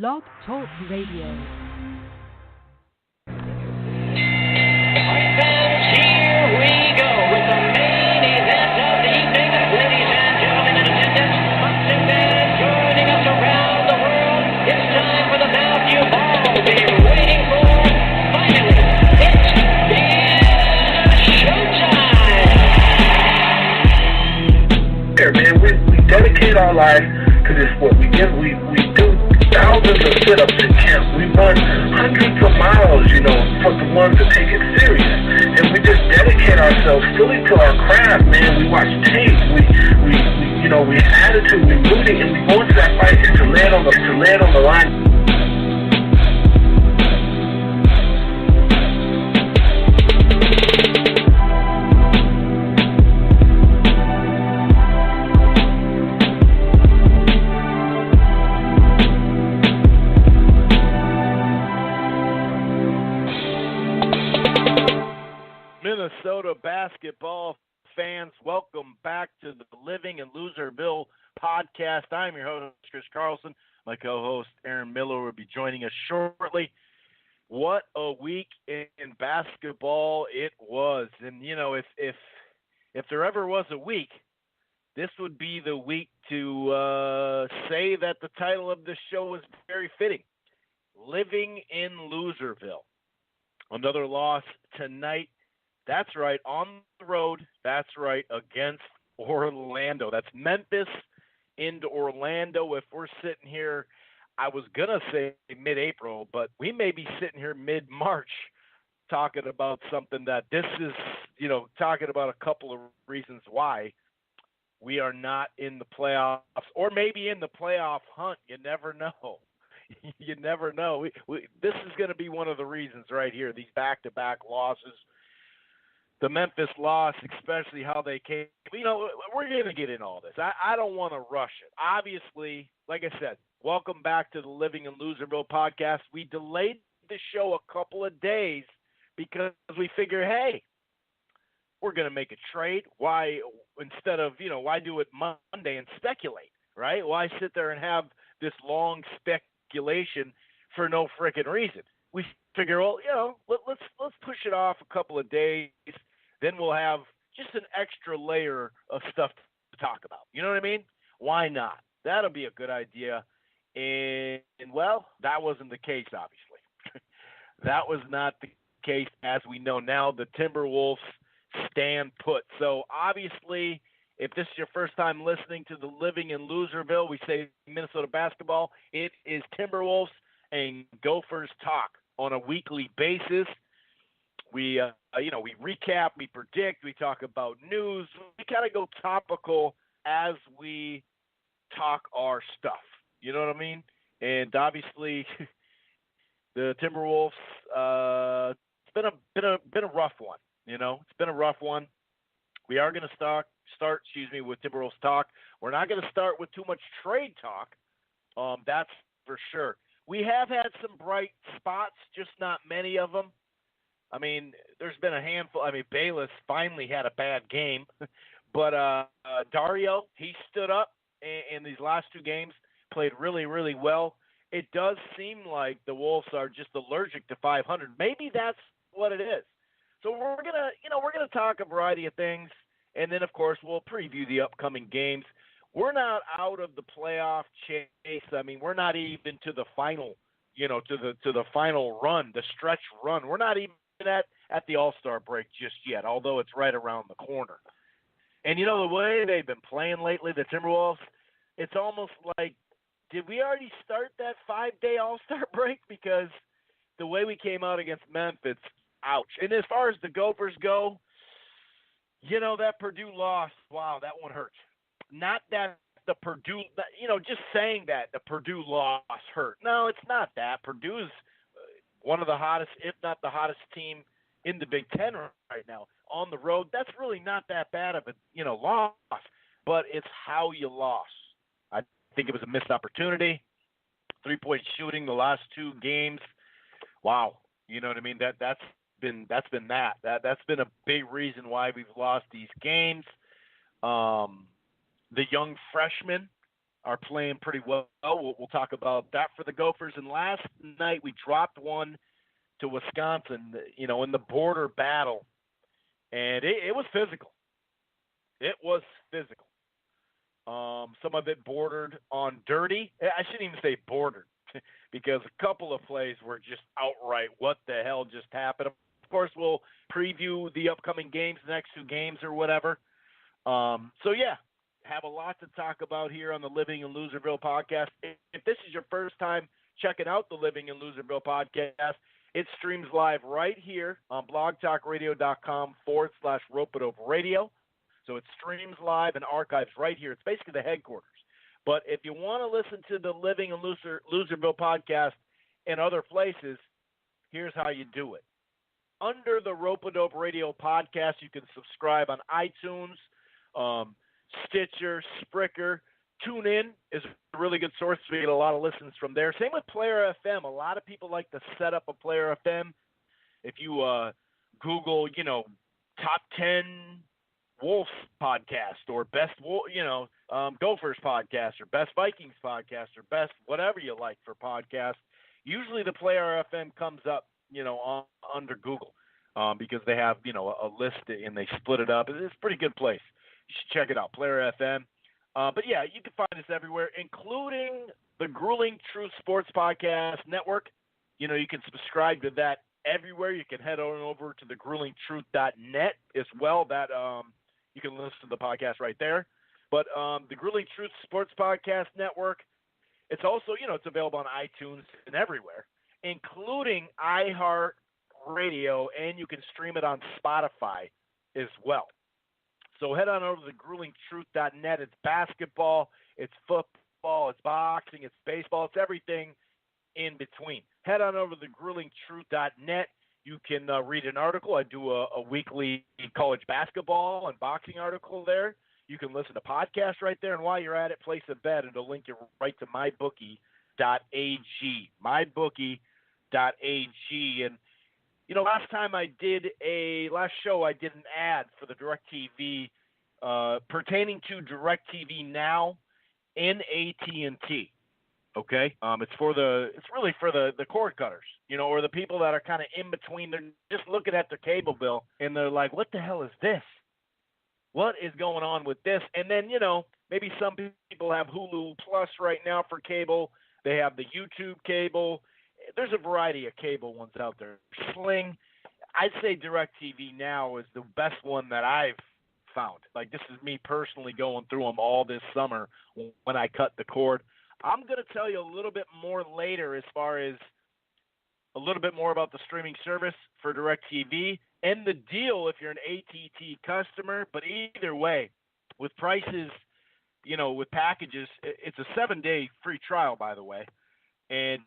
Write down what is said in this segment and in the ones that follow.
Blog Talk Radio. Here we go with the main event of the evening. Ladies and gentlemen in attendance, moms and dads joining us around the world. It's time for the bout you've all been waiting for. Finally, it is showtime. Here, man, we dedicate our life to this sport. We do thousands of sit-ups in camp. We run hundreds of miles, for the ones that take it serious. And we just dedicate ourselves fully to our craft, man. We watch tape. We have attitude. We rooting, and we go into that fight to land on the line. Minnesota basketball fans, welcome back to the Living in Loserville podcast. I'm your host, Chris Carlson. My co-host, Aaron Miller, will be joining us shortly. What a week in basketball it was. And, if there ever was a week, this would be the week to say that the title of this show was very fitting. Living in Loserville. Another loss tonight. That's right, on the road. That's right, against Orlando. That's Memphis into Orlando. If we're sitting here, I was going to say mid-April, but we may be sitting here mid-March talking about something that this is, talking about a couple of reasons why we are not in the playoffs or maybe in the playoff hunt. You never know. You never know. This is going to be one of the reasons right here, these back-to-back losses. The Memphis loss, especially how they came. We're going to get in all this. I don't want to rush it. Obviously, like I said, welcome back to the Living in Loserville podcast. We delayed the show a couple of days because we figure, hey, we're going to make a trade. Why, instead of, why do it Monday and speculate, right? Why sit there and have this long speculation for no freaking reason? We figure, let's push it off a couple of days. Then we'll have just an extra layer of stuff to talk about. You know what I mean? Why not? That'll be a good idea. And that wasn't the case, obviously. That was not the case. As we know now, the Timberwolves stand put. So, obviously, if this is your first time listening to the Living in Loserville, we say Minnesota basketball, it is Timberwolves and Gophers talk on a weekly basis. We recap, we predict, we talk about news. We kind of go topical as we talk our stuff. You know what I mean? And obviously, the Timberwolves, it's been a rough one. It's been a rough one. We are going to start with Timberwolves talk. We're not going to start with too much trade talk. That's for sure. We have had some bright spots, just not many of them. I mean, there's been a handful. I mean, Bayless finally had a bad game. But Dario, he stood up in these last two games, played really, really well. It does seem like the Wolves are just allergic to 500. Maybe that's what it is. So we're gonna talk a variety of things, and then of course we'll preview the upcoming games. We're not out of the playoff chase. I mean, we're not even to the final, to the final run, the stretch run. We're not even at the All-Star break just yet, although it's right around the corner. And the way they've been playing lately, the Timberwolves, it's almost like, did we already start that 5-day All-Star break? Because the way we came out against Memphis, ouch. And as far as the Gophers go, that Purdue loss, wow, that one hurts. Not that the Purdue, just saying that the Purdue loss hurt. No, it's not that. Purdue's one of the hottest, if not the hottest team in the Big Ten right now. On the road, that's really not that bad of a, loss. But it's how you lost. I think it was a missed opportunity. 3-point shooting the last two games. Wow. You know what I mean? That's been a big reason why we've lost these games. The young freshman are playing pretty well. We'll talk about that for the Gophers. And last night we dropped one to Wisconsin, in the border battle, and it was physical. It was physical. Some of it bordered on dirty. I shouldn't even say bordered because a couple of plays were just outright, what the hell just happened? Of course, we'll preview the upcoming games, the next 2 games or whatever. Have a lot to talk about here on the Living in Loserville podcast. If this is your first time checking out the Living in Loserville podcast, it streams live right here on blogtalkradio.com/Rope-A-Dope Radio. So it streams live and archives right here. It's basically the headquarters. But if you want to listen to the Living in Loserville podcast in other places, here's how you do it. Under the Rope-A-Dope Radio podcast, you can subscribe on iTunes, Stitcher, Spreaker. TuneIn is a really good source. We get a lot of listens from there. Same with Player FM. A lot of people like to set up a Player FM. If you Google, top 10 Wolves podcast or best Gophers podcast or best Vikings podcast or best whatever you like for podcasts, usually the Player FM comes up, under Google because they have, a list and they split it up. It's a pretty good place. You should check it out, Player FM. But yeah, you can find us everywhere, including the Grueling Truth Sports Podcast Network. You can subscribe to that everywhere. You can head on over to thegruelingtruth.net as well. That you can listen to the podcast right there. But the Grueling Truth Sports Podcast Network, it's also, it's available on iTunes and everywhere, including iHeartRadio, and you can stream it on Spotify as well. So head on over to thegruelingtruth.net. It's basketball, it's football, it's boxing, it's baseball, it's everything in between. Head on over to thegruelingtruth.net. You can read an article. I do a weekly college basketball and boxing article there. You can listen to podcasts right there. And while you're at it, place a bet, and it'll link you right to mybookie.ag. Mybookie.ag. And last show I did an ad for the DirecTV pertaining to DirecTV Now in AT&T. Okay, it's really for the cord cutters, or the people that are kind of in between. They're just looking at their cable bill and they're like, "What the hell is this? What is going on with this?" And then maybe some people have Hulu Plus right now for cable. They have the YouTube cable. There's a variety of cable ones out there. Sling, I'd say DirecTV Now is the best one that I've found. Like, this is me personally going through them all this summer when I cut the cord. I'm going to tell you a little bit more later as far as a little bit more about the streaming service for DirecTV and the deal if you're an AT&T customer. But either way, with prices, with packages, it's a 7-day free trial, by the way. And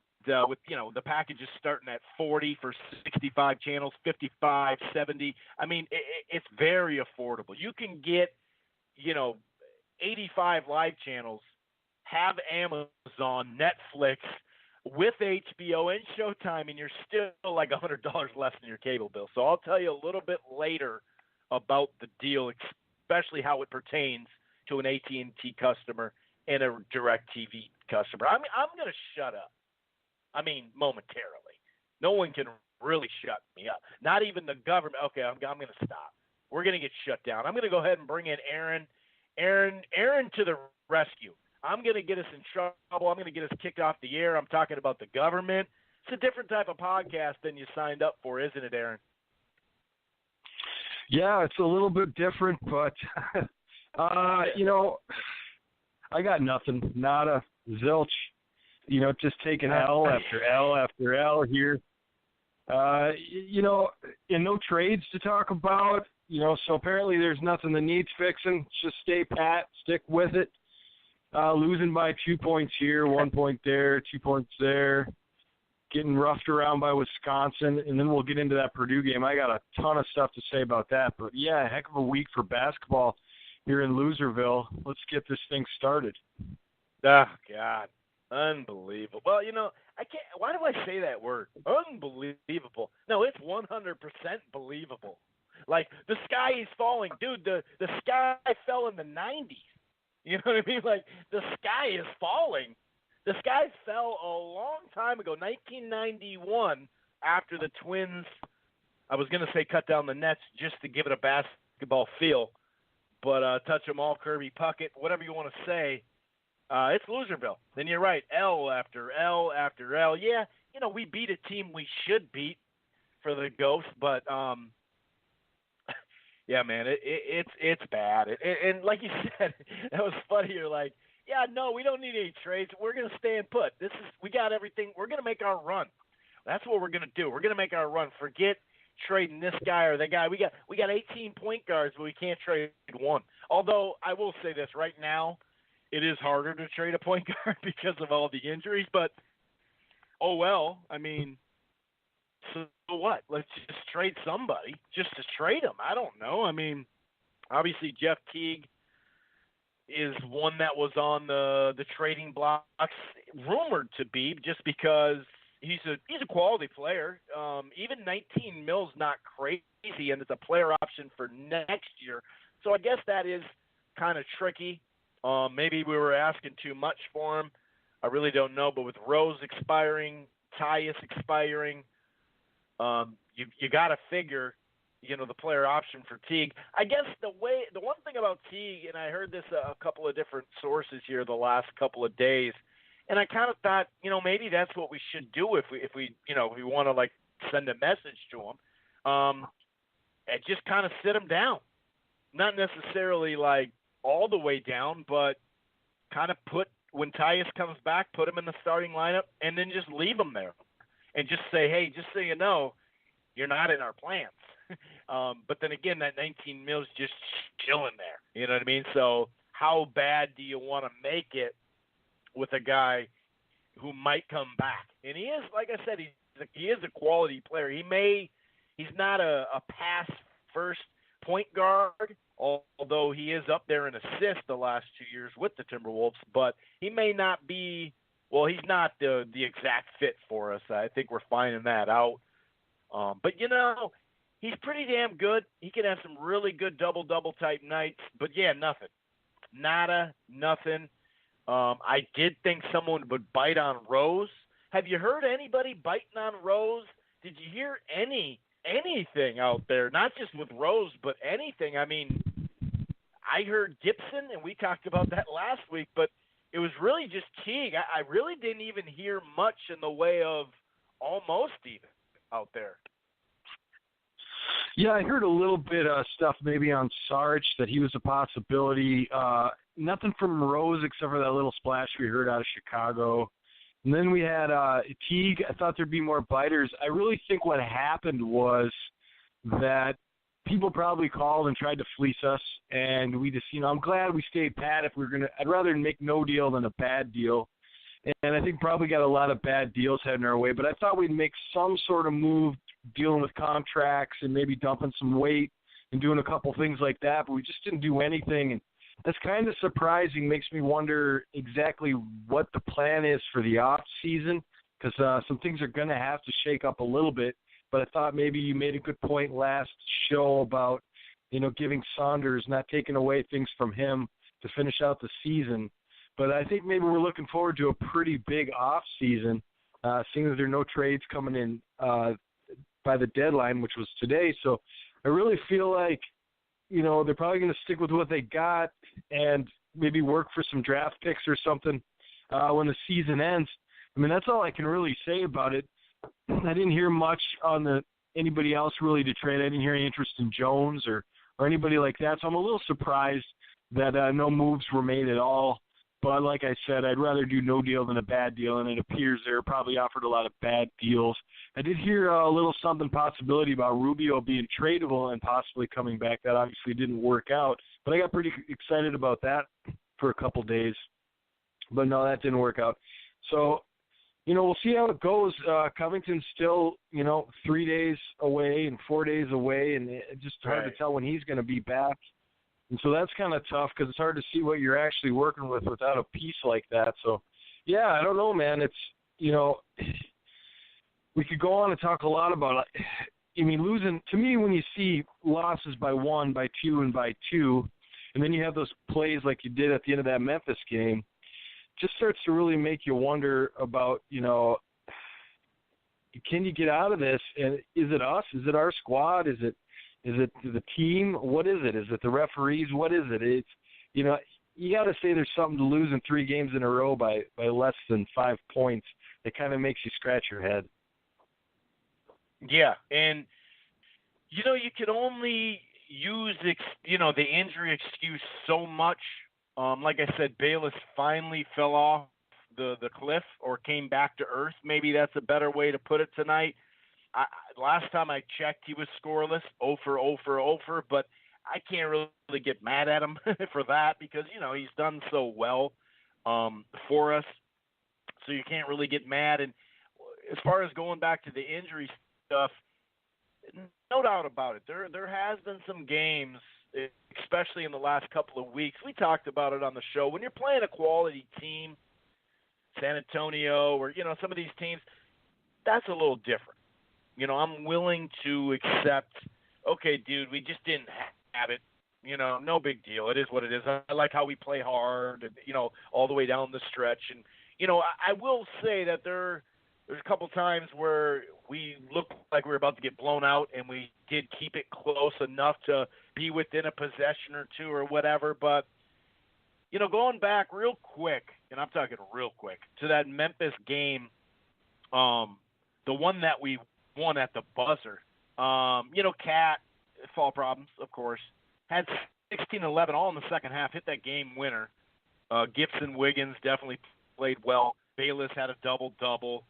with the packages starting at $40 for 65 channels, $55, $70. I mean, it's very affordable. You can get 85 live channels, have Amazon, Netflix, with HBO and Showtime, and you're still like $100 less than your cable bill. So I'll tell you a little bit later about the deal, especially how it pertains to an AT&T customer and a DirecTV customer. I'm going to shut up. Momentarily. No one can really shut me up. Not even the government. Okay, I'm going to stop. We're going to get shut down. I'm going to go ahead and bring in Aaron to the rescue. I'm going to get us in trouble. I'm going to get us kicked off the air. I'm talking about the government. It's a different type of podcast than you signed up for, isn't it, Aaron? Yeah, it's a little bit different, but, I got nothing. Nada, zilch. Just taking L after L after L here. And no trades to talk about, so apparently there's nothing that needs fixing. Just stay pat, stick with it. Losing by 2 points here, 1 point there, 2 points there. Getting roughed around by Wisconsin, and then we'll get into that Purdue game. I got a ton of stuff to say about that. But, yeah, heck of a week for basketball here in Loserville. Let's get this thing started. Oh, God. Unbelievable. Well, I can't. Why do I say that word? Unbelievable. No, it's 100% believable. Like, the sky is falling. Dude, the sky fell in the 90s. You know what I mean? Like, the sky is falling. The sky fell a long time ago, 1991, after the Twins, I was going to say cut down the nets just to give it a basketball feel, but touch them all, Kirby Puckett, whatever you want to say. It's Loserville. Then you're right, L after L after L. Yeah, we beat a team we should beat for the Ghosts, but yeah, man, it's bad. And like you said, that was funny. You're like, yeah, no, we don't need any trades. We're gonna stay and put. We got everything. We're gonna make our run. That's what we're gonna do. We're gonna make our run. Forget trading this guy or that guy. We got 18 point guards, but we can't trade one. Although I will say this right now, it is harder to trade a point guard because of all the injuries. But oh well. I mean, so what? Let's just trade somebody just to trade them. I don't know. I mean, obviously Jeff Teague is one that was on the trading blocks, rumored to be, just because he's a quality player. Even 19 mil's not crazy, and it's a player option for next year. So I guess that is kind of tricky. Maybe we were asking too much for him. I really don't know. But with Rose expiring, Tyus expiring, you got to figure, the player option for Teague. I guess the one thing about Teague, and I heard this a couple of different sources here the last couple of days, and I kind of thought, maybe that's what we should do if we want to like send a message to him, and just kind of sit him down, not necessarily like all the way down, but kind of when Tyus comes back, put him in the starting lineup, and then just leave him there, and just say, hey, just so you know, you're not in our plans. But then again, that 19 mil's just chilling there. You know what I mean? So how bad do you want to make it with a guy who might come back? And he is, like I said, he is a quality player. He's not a pass first point guard, although he is up there in assists the last 2 years with the Timberwolves. But he may not be. Well, he's not the exact fit for us. I think we're finding that out. But he's pretty damn good. He can have some really good double-double type nights. But, yeah, nothing. Nada, nothing. I did think someone would bite on Rose. Have you heard anybody biting on Rose? Did you hear anything out there? Not just with Rose, but anything. I mean, I heard Gibson, and we talked about that last week, but it was really just Teague. I really didn't even hear much in the way of almost even out there. Yeah, I heard a little bit of stuff maybe on Sarge that he was a possibility. Nothing from Rose except for that little splash we heard out of Chicago. And then we had Teague. I thought there'd be more biters. I really think what happened was that people probably called and tried to fleece us, and we just, I'm glad we stayed pat. If we're gonna, I'd rather make no deal than a bad deal. And I think probably got a lot of bad deals heading our way. But I thought we'd make some sort of move dealing with contracts and maybe dumping some weight and doing a couple things like that. But we just didn't do anything. And that's kind of surprising. Makes me wonder exactly what the plan is for the off season, because some things are going to have to shake up a little bit. But I thought maybe you made a good point last show about, giving Saunders, not taking away things from him to finish out the season. But I think maybe we're looking forward to a pretty big off season, seeing that there are no trades coming in by the deadline, which was today. So I really feel like, they're probably going to stick with what they got and maybe work for some draft picks or something when the season ends. I mean, that's all I can really say about it. I didn't hear much on anybody else really to trade. I didn't hear any interest in Jones or anybody like that. So I'm a little surprised that no moves were made at all. But like I said, I'd rather do no deal than a bad deal, and it appears they're probably offered a lot of bad deals. I did hear a little something possibility about Rubio being tradable and possibly coming back. That obviously didn't work out, but I got pretty excited about that for a couple days. But no, that didn't work out. So, we'll see how it goes. Covington's still, 3 days away and 4 days away, and it's just hard to tell when he's going to be back. And so that's kind of tough because it's hard to see what you're actually working with without a piece like that. So, yeah, I don't know, man. It's, we could go on and talk a lot about it. I mean, losing, to me, when you see losses by 1, by 2, and by 2, and then you have those plays like you did at the end of that Memphis game, just starts to really make you wonder about, can you get out of this? And is it us? Is it our squad? Is it the team? What is it? Is it the referees? What is it? It's, you got to say there's something to lose in 3 games in a row by less than 5 points. It kind of makes you scratch your head. Yeah, and you can only use the injury excuse so much. Like I said, Bayless finally fell off the cliff or came back to earth. Maybe that's a better way to put it tonight. Last time I checked, he was scoreless, 0 for, but I can't really get mad at him for that because, he's done so well for us. So you can't really get mad. And as far as going back to the injury stuff, no doubt about it. There has been some games, especially in the last couple of weeks. We talked about it on the show. When you're playing a quality team, San Antonio or, some of these teams, that's a little different. I'm willing to accept, okay, dude, we just didn't have it. No big deal. It is what it is. I like how we play hard and, all the way down the stretch. And, I will say that there's a couple times where we looked like we were about to get blown out, and we did keep it close enough to be within a possession or two or whatever. But, going back real quick, and I'm talking real quick, to that Memphis game, the one that we won at the buzzer, Cat, fall problems, of course, had 16-11 all in the second half, hit that game winner. Gibson Wiggins definitely played well. Bayless had a double-double.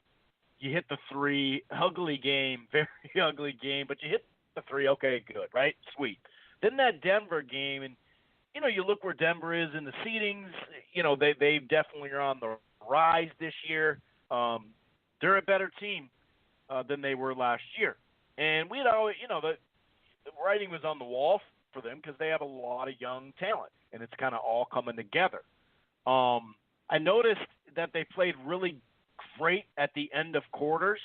You hit the 3, ugly game, very ugly game, but you hit the 3, okay, good, right? Sweet. Then that Denver game, and, you look where Denver is in the seedings, they definitely are on the rise this year. They're a better team than they were last year. And we had always, the writing was on the wall for them because they have a lot of young talent, and it's kind of all coming together. I noticed that they played really great at the end of quarters,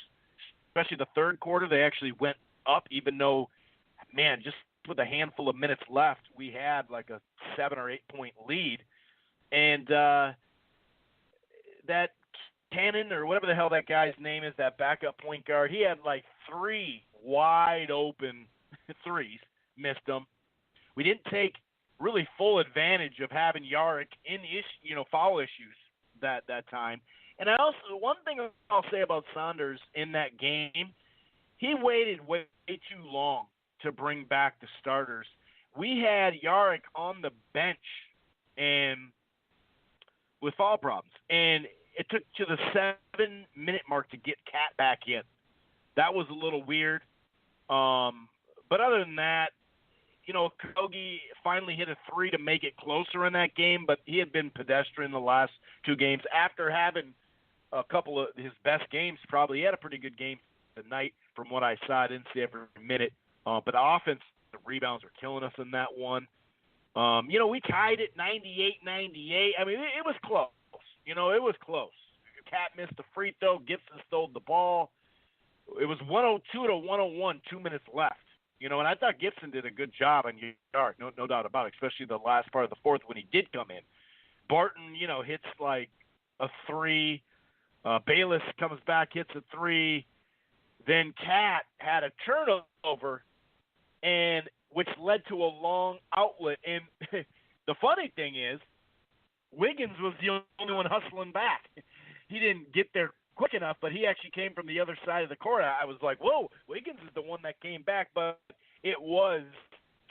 especially the third quarter. They actually went up, even though, man, just with a handful of minutes left, we had like a 7 or 8 point lead. And that Cannon or whatever the hell that guy's name is, that backup point guard, he had like 3 wide open threes, missed them. We didn't take really full advantage of having Yarrick in foul issues that time. And I also, one thing I'll say about Saunders in that game, he waited way too long to bring back the starters. We had Yarrick on the bench and with foul problems, and it took to the 7-minute mark to get Cat back in. That was a little weird. But other than that, Kogi finally hit a 3 to make it closer in that game, but he had been pedestrian the last 2 games. After having a couple of his best games, probably he had a pretty good game tonight from what I saw. I didn't see every minute. But the offense, the rebounds are killing us in that one. We tied it 98-98. I mean, it was close. It was close. Cat missed a free throw. Gibson stole the ball. It was 102-101, 2 minutes left. And I thought Gibson did a good job on Yard, no doubt about it, especially the last part of the fourth when he did come in. Barton, hits like a 3. Bayless comes back, hits a 3. Then Cat had a turnover, and which led to a long outlet. And the funny thing is, Wiggins was the only one hustling back. He didn't get there quick enough, but he actually came from the other side of the court. I was like, whoa, Wiggins is the one that came back, but it was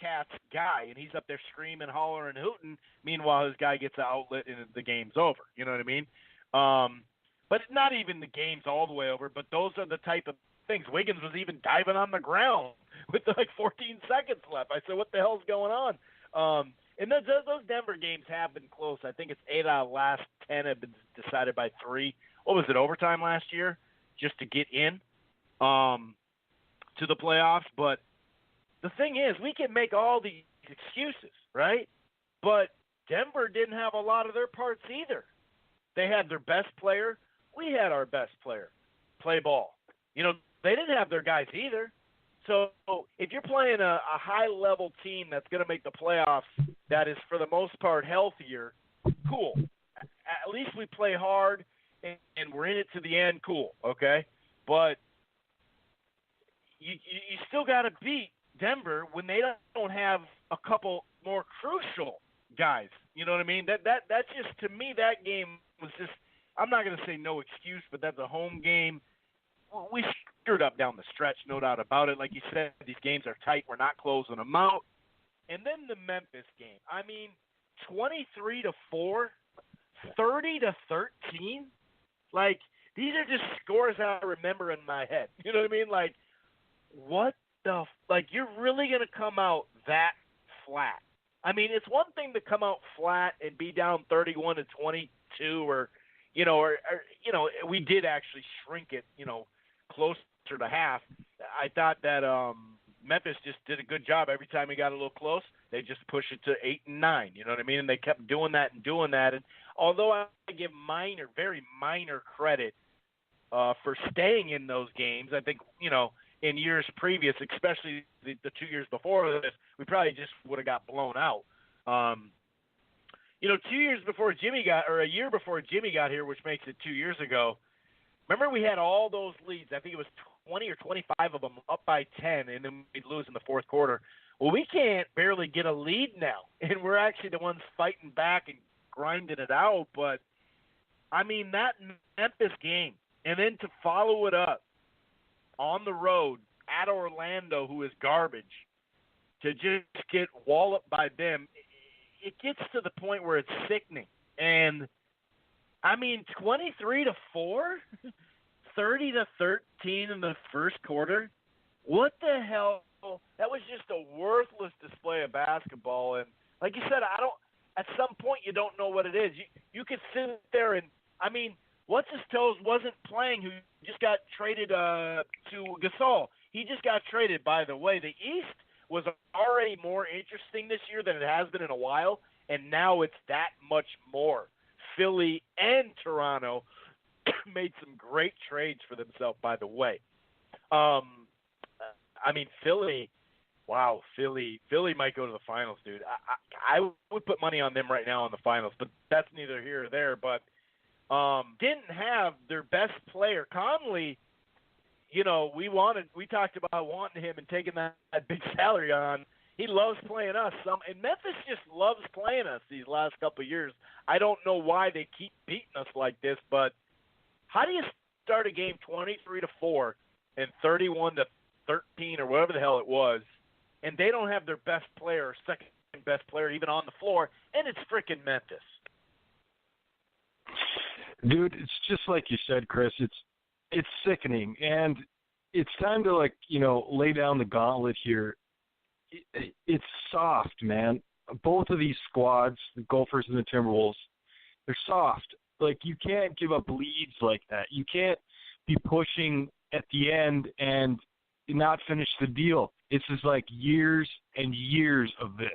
Cat's guy, and he's up there screaming, hollering, hooting. Meanwhile, his guy gets an outlet, and the game's over. You know what I mean? But not even the game's all the way over, but those are the type of things. Wiggins was even diving on the ground with like 14 seconds left. I said, what the hell's going on? And those Denver games have been close. I think it's 8 out of the last 10 have been decided by 3. What was it, overtime last year? Just to get in to the playoffs. But the thing is, we can make all these excuses, right? But Denver didn't have a lot of their parts either. They had their best player. We had our best player play ball. They didn't have their guys either. So if you're playing a high-level team that's going to make the playoffs that is, for the most part, healthier, cool. At least we play hard and we're in it to the end, cool, okay? But you still got to beat Denver when they don't have a couple more crucial guys. You know what I mean? That's just, to me, that game was just, I'm not going to say no excuse, but that's a home game. We screwed up down the stretch, no doubt about it. Like you said, these games are tight. We're not closing them out. And then the Memphis game. I mean, 23-4, 30-13. Like, these are just scores I remember in my head. You know what I mean? Like, what the like, you're really going to come out that flat. I mean, it's one thing to come out flat and be down 31-22 or we did actually shrink it, closer to half. I thought that Memphis just did a good job. Every time we got a little close, they just push it to 8 and 9. You know what I mean? And they kept doing that. And although I give very minor credit for staying in those games, I think, in years previous, especially the 2 years before this, we probably just would have got blown out. 2 years before Jimmy a year before Jimmy got here, which makes it 2 years ago, remember we had all those leads. I think it was 20 or 25 of them up by 10, and then we'd lose in the fourth quarter. Well, we can't barely get a lead now, and we're actually the ones fighting back and grinding it out. But, I mean, that Memphis game, and then to follow it up on the road at Orlando, who is garbage, to just get walloped by them, it gets to the point where it's sickening. And, I mean, 23-4, 30-13 in the first quarter. What the hell? That was just a worthless display of basketball. And like you said, at some point you don't know what it is. You could sit there and, I mean, What's-His-Toes wasn't playing, who just got traded to Gasol. He just got traded, by the way. The East was already more interesting this year than it has been in a while, and now it's that much more. Philly and Toronto made some great trades for themselves, by the way. I mean, Philly might go to the finals, dude. I would put money on them right now in the finals, but that's neither here or there. But didn't have their best player. Conley, we talked about wanting him and taking that big salary on. He loves playing us. And Memphis just loves playing us these last couple of years. I don't know why they keep beating us like this, but how do you start a game 23-4 and 31-13 or whatever the hell it was, and they don't have their best player or second best player even on the floor, and it's freaking Memphis? Dude, it's just like you said, Chris. It's sickening, and it's time to lay down the gauntlet here. It's soft, man. Both of these squads, the Gophers and the Timberwolves, they're soft. Like, you can't give up leads like that. You can't be pushing at the end and not finish the deal. It's just like years and years of this,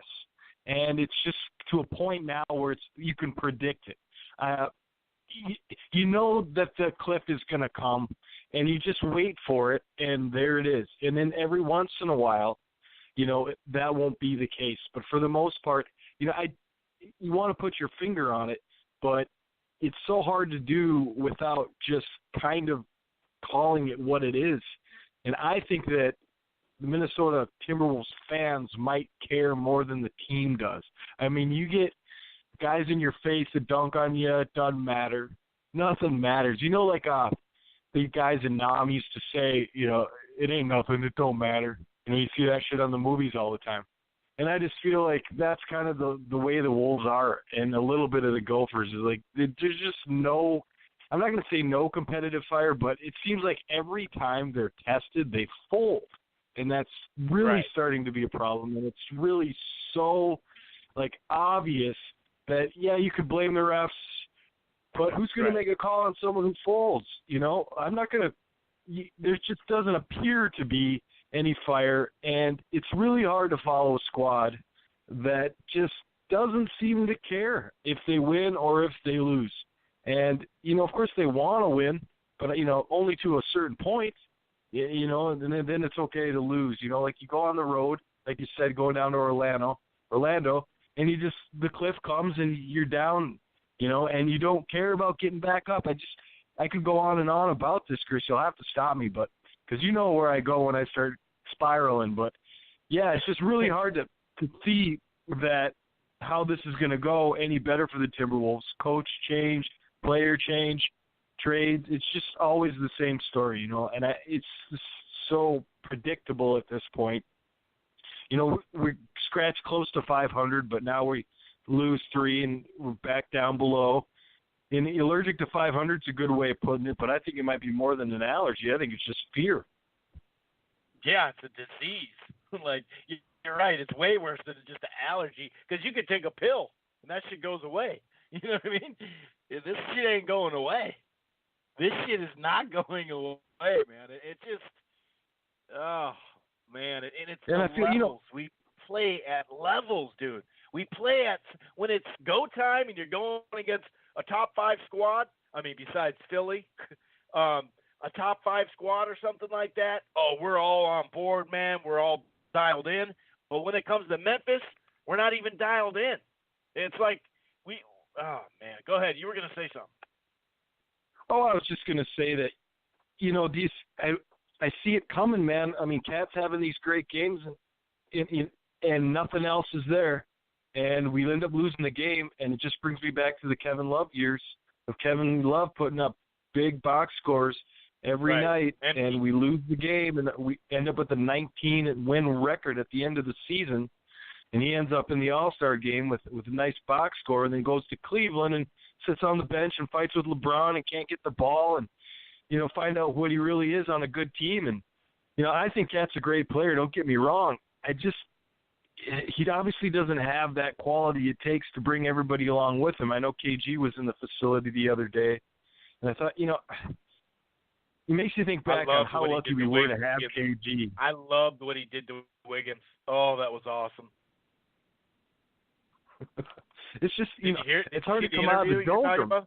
and it's just to a point now where you can predict it. You know that the cliff is going to come, and you just wait for it, and there it is. And then every once in a while, that won't be the case. But for the most part, you want to put your finger on it, but it's so hard to do without just kind of calling it what it is. And I think that the Minnesota Timberwolves fans might care more than the team does. I mean, you get guys in your face that dunk on you, it doesn't matter. Nothing matters. The guys in Nam used to say, it ain't nothing, it don't matter. You see that shit on the movies all the time. And I just feel like that's kind of the way the Wolves are, and a little bit of the Gophers. Is like, there's just no, I'm not going to say no competitive fire, but it seems like every time they're tested, they fold. And that's really starting to be a problem. And it's really so, obvious that, you could blame the refs, but who's going to make a call on someone who folds? I'm not going to – there just doesn't appear to be any fire, and it's really hard to follow a squad that just doesn't seem to care if they win or if they lose. And, of course they want to win, but, only to a certain point. You know, and then it's okay to lose. You know, like you go on the road, like you said, going down to Orlando, and the cliff comes and you're down, you know, and you don't care about getting back up. I could go on and on about this, Chris. You'll have to stop me, but because you know where I go when I start spiraling. But yeah, it's just really hard to see that how this is going to go any better for the Timberwolves. Coach change, player change, trades. It's just always the same story, you know, and it's so predictable at this point. You know, we scratched close to 500, but now we lose 3 and we're back down below. And allergic to 500 is a good way of putting it, but I think it might be more than an allergy. I think it's just fear. Yeah, it's a disease. Like, you're right. It's way worse than just an allergy because you could take a pill and that shit goes away. You know what I mean? This shit ain't going away. This shit is not going away, man. It just, oh, man. And it's the levels. You know, we play at levels, dude. We play at, when it's go time and you're going against a top 5 squad, I mean, besides Philly, a top 5 squad or something like that, oh, we're all on board, man. We're all dialed in. But when it comes to Memphis, we're not even dialed in. It's like oh, man. Go ahead. You were going to say something. Oh, I was just going to say that, you know, I see it coming, man. I mean, Cat's having these great games and nothing else is there. And we end up losing the game, and it just brings me back to the Kevin Love years of Kevin Love putting up big box scores every night, and we lose the game, and we end up with a 19-win record at the end of the season. And he ends up in the All-Star game with a nice box score, and then goes to Cleveland and sits on the bench and fights with LeBron and can't get the ball and, you know, find out what he really is on a good team. And, you know, I think Cat's a great player. Don't get me wrong. He obviously doesn't have that quality it takes to bring everybody along with him. I know KG was in the facility the other day, and I thought, you know, it makes you think back on how lucky we were to have KG. I loved what he did to Wiggins. Oh, that was awesome. It's just, you know, it's hard to come out of the doldrum.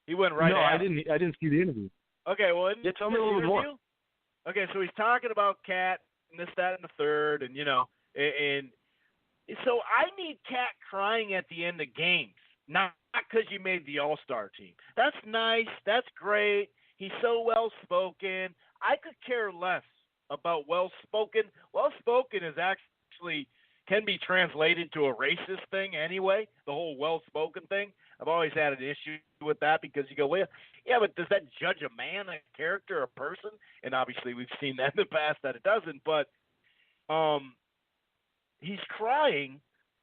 He went right at No, I didn't see the interview. Okay, well, tell me a little bit more. Okay, so he's talking about Cat and this, that, and the third, and, you know, and so I need Cat crying at the end of games, not because you made the All-Star team. That's nice. That's great. He's so well-spoken. I could care less about well-spoken. Well-spoken is actually can be translated to a racist thing anyway, the whole well-spoken thing. I've always had an issue with that because you go, well, yeah, but does that judge a man, a character, a person? And obviously we've seen that in the past that it doesn't. But he's crying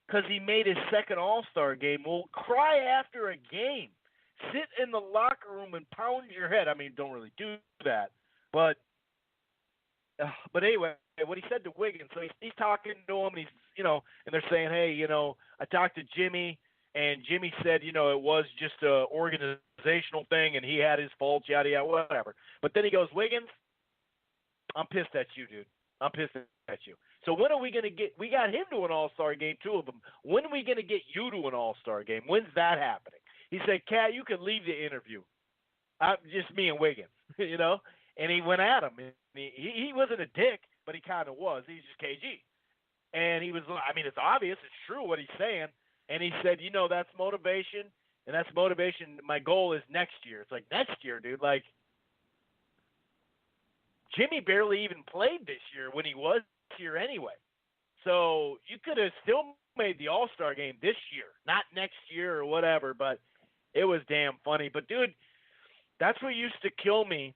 because he made his second All-Star game. Well, cry after a game. Sit in the locker room and pound your head. I mean, don't really do that. But anyway, what he said to Wiggins, so he's talking to him, and he's, you know, and they're saying, hey, you know, I talked to Jimmy, and Jimmy said, you know, it was just a organizational thing, and he had his faults, yada, yada, whatever. But then he goes, Wiggins, I'm pissed at you, dude. I'm pissed at you. So when are we going to get – we got him to an All-Star game, 2 of them. When are we going to get you to an All-Star game? When's that happening? He said, Cat, you can leave the interview. Just me and Wiggins, you know. And he went at him. And he wasn't a dick, but he kind of was. He's just KG. And he was, I mean, it's obvious. It's true what he's saying. And he said, you know, that's motivation. And that's motivation. My goal is next year. It's like, next year, dude. Like, Jimmy barely even played this year when he was here anyway. So you could have still made the All-Star game this year, not next year or whatever. But it was damn funny. But, dude, that's what used to kill me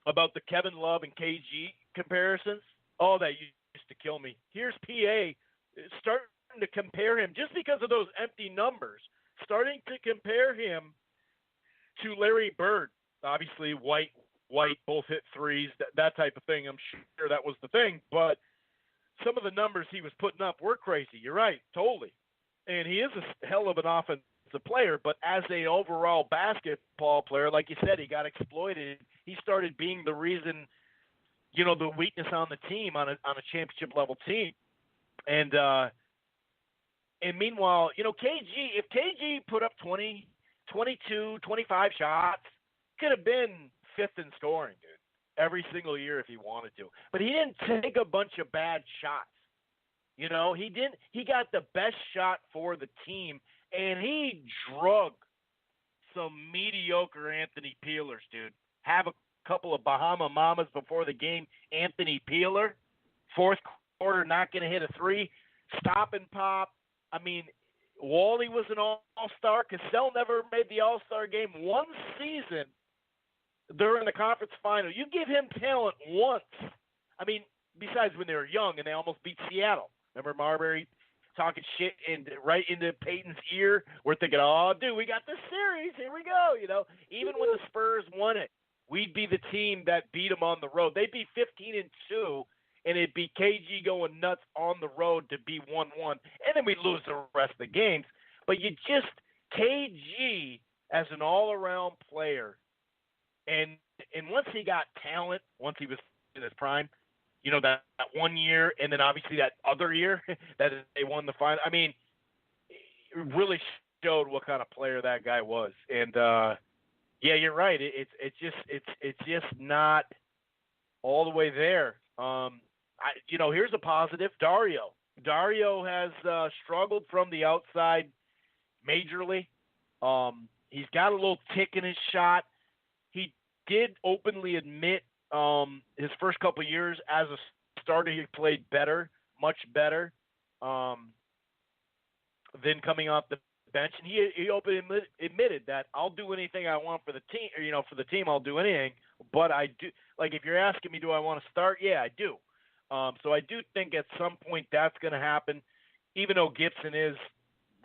about the Kevin Love and KG comparisons. Oh, that used to kill me. Here's PA starting to compare him, just because of those empty numbers, starting to compare him to Larry Bird. Obviously, white, both hit threes, that type of thing. I'm sure that was the thing. But some of the numbers he was putting up were crazy. You're right, totally. And he is a hell of an offensive player, but as an overall basketball player, like you said, he got exploited. He started being the reason, you know, the weakness on the team, on a championship level team. And meanwhile, you know, if KG put up 20, 22, 25 shots, could have been 5th in scoring, dude, every single year if he wanted to. But he didn't take a bunch of bad shots. You know, he didn't. He got the best shot for the team, and he drug some mediocre Anthony Peelers, dude. Have a couple of Bahama Mamas before the game. Anthony Peeler, fourth quarter, not going to hit a three. Stop and pop. I mean, Wally was an all-star. Cassell never made the all-star game one season during the conference final. You give him talent once. I mean, besides when they were young and they almost beat Seattle. Remember Marbury talking shit right into Peyton's ear? We're thinking, oh, dude, we got this series. Here we go. You know, even when the Spurs won it, we'd be the team that beat them on the road. They'd be 15-2, and it'd be KG going nuts on the road to be 1-1, and then we'd lose the rest of the games. But you just KG as an all-around player, and once he got talent, once he was in his prime, you know, that 1 year, and then obviously that other year that they won the final. I mean, it really showed what kind of player that guy was. And yeah, you're right. It's just not all the way there. You know, here's a positive. Dario has struggled from the outside majorly. He's got a little tick in his shot. He did openly admit his first couple of years as a starter, he played better, much better than coming off the bench. And he openly admitted that I'll do anything I want for the team. Or, you know, for the team, I'll do anything. But I do, like, if you're asking me, do I want to start? Yeah, I do. So I do think at some point that's going to happen, even though Gibson is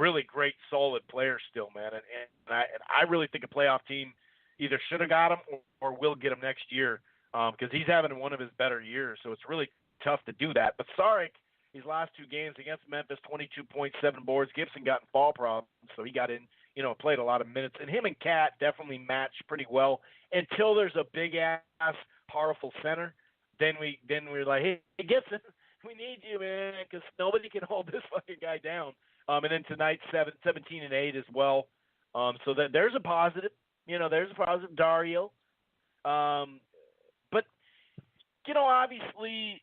really great, solid player still, man. And I really think a playoff team either should have got him or will get him next year. Because he's having one of his better years, so it's really tough to do that. But Saric, these last two games against Memphis, 22.7 boards. Gibson got in fall problems, so he got in, you know, played a lot of minutes. And him and Cat definitely match pretty well until there's a big-ass, powerful center. Then we're like, hey, Gibson, we need you, man, because nobody can hold this fucking guy down. And then tonight, 17-8 as well. So that there's a positive. You know, there's a positive. Dario. But, you know, obviously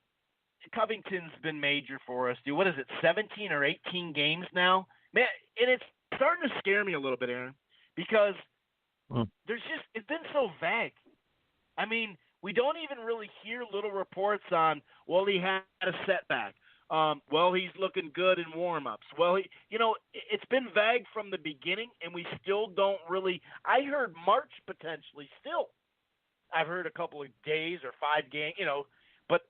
Covington's been major for us, dude. What is it, 17 or 18 games now? Man, and it's starting to scare me a little bit, Aaron, because it's been so vague. I mean, we don't even really hear little reports on, well, he had a setback. Well, he's looking good in warm-ups. Well, it's been vague from the beginning, and we still don't really – I heard March potentially still. I've heard a couple of days or 5 games, you know, but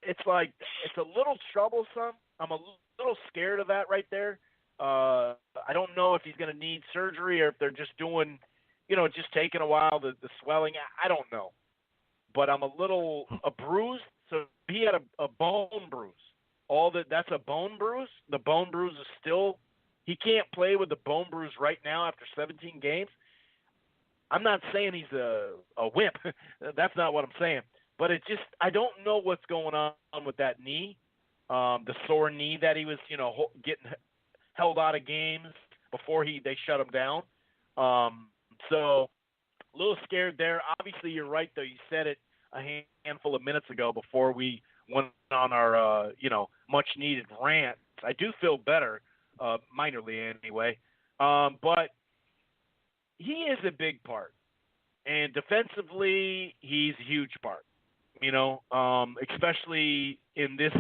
it's like it's a little troublesome. I'm a little scared of that right there. I don't know if he's going to need surgery or if they're just doing, you know, just taking a while, the swelling. I don't know. But I'm a bruise. So he had a bone bruise. That's a bone bruise. The bone bruise is still – he can't play with the bone bruise right now after 17 games. I'm not saying he's a wimp. That's not what I'm saying. But it just – I don't know what's going on with that knee, the sore knee that he was, you know, getting held out of games before they shut him down. So a little scared there. Obviously, you're right, though. You said it a handful of minutes ago before we went on our, much-needed rant. I do feel better, minorly anyway. But he is a big part. And defensively, he's a huge part, you know, especially in this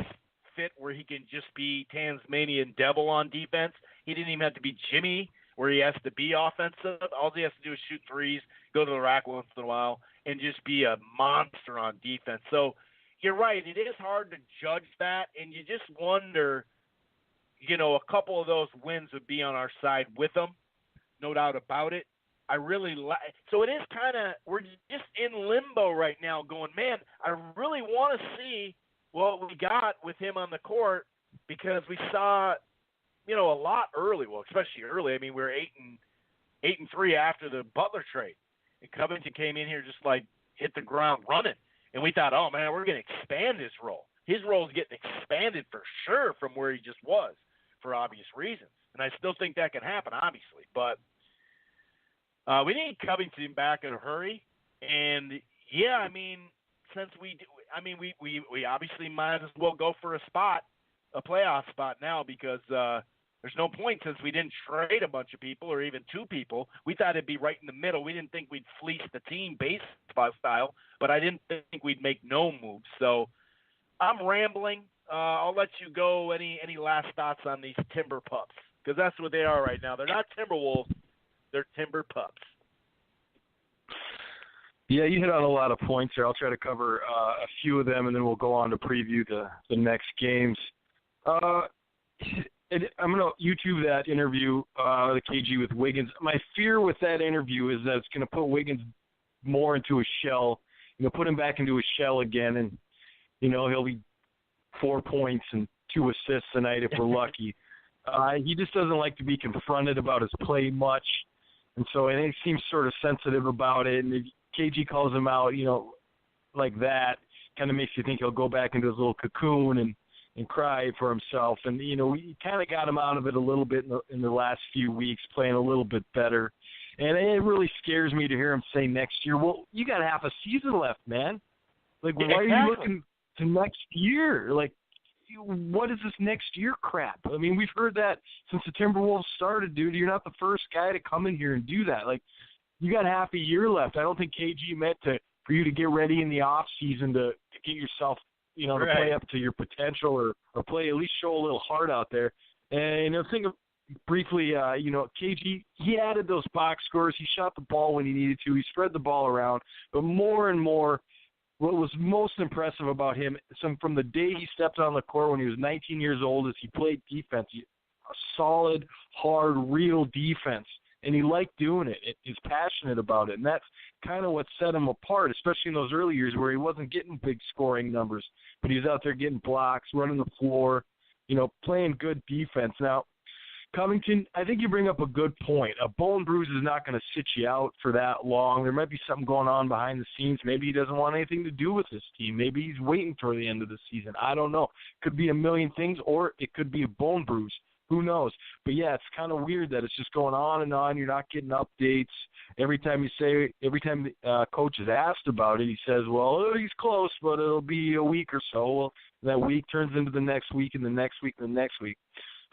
fit where he can just be Tasmanian devil on defense. He didn't even have to be Jimmy where he has to be offensive. All he has to do is shoot threes, go to the rack once in a while, and just be a monster on defense. So you're right. It is hard to judge that, and you just wonder, you know, a couple of those wins would be on our side with him, no doubt about it. I really so it is kind of – we're just in limbo right now going, man, I really want to see what we got with him on the court because we saw, you know, a lot early. Well, especially early. I mean, we were 8-3 after the Butler trade. And Covington came in here just like hit the ground running. And we thought, oh, man, we're going to expand his role. His role is getting expanded for sure from where he just was for obvious reasons. And I still think that can happen, obviously. But we need Covington back in a hurry. And, yeah, I mean, since we obviously might as well go for a playoff spot now because there's no point since we didn't trade a bunch of people or even two people. We thought it'd be right in the middle. We didn't think we'd fleece the team baseball style, but I didn't think we'd make no moves. So I'm rambling. I'll let you go. Any last thoughts on these Timber Pups? Because that's what they are right now. They're not Timberwolves. They're Timber Pups. Yeah, you hit on a lot of points here. I'll try to cover a few of them, and then we'll go on to preview the next games. I'm going to YouTube that interview, the KG with Wiggins. My fear with that interview is that it's going to put Wiggins more into a shell, put him back into a shell again, and, he'll be 4 points and 2 assists tonight if we're lucky. He just doesn't like to be confronted about his play much, and so I think he seems sort of sensitive about it, and if KG calls him out, like that, kind of makes you think he'll go back into his little cocoon and cry for himself. And, we kind of got him out of it a little bit in the last few weeks, playing a little bit better. And it really scares me to hear him say next year, well, you got half a season left, man. Like, why are you looking to next year? Like, what is this next year crap? I mean, we've heard that since the Timberwolves started, dude. You're not the first guy to come in here and do that. Like, you got half a year left. I don't think KG meant for you to get ready in the off season to get yourself to play up to your potential or play, at least show a little heart out there. And think of briefly, KG, he added those box scores. He shot the ball when he needed to. He spread the ball around. But more and more, what was most impressive about him, from the day he stepped on the court when he was 19 years old, is he played defense, a solid, hard, real defense. And he liked doing it. He's passionate about it. And that's kind of what set him apart, especially in those early years where he wasn't getting big scoring numbers, but he was out there getting blocks, running the floor, playing good defense. Now, Covington, I think you bring up a good point. A bone bruise is not going to sit you out for that long. There might be something going on behind the scenes. Maybe he doesn't want anything to do with this team. Maybe he's waiting for the end of the season. I don't know. Could be a million things, or it could be a bone bruise. Who knows? But, yeah, it's kind of weird that it's just going on and on. You're not getting updates. Every time the coach is asked about it, he says, well, he's close, but it'll be a week or so. Well, that week turns into the next week and the next week and the next week.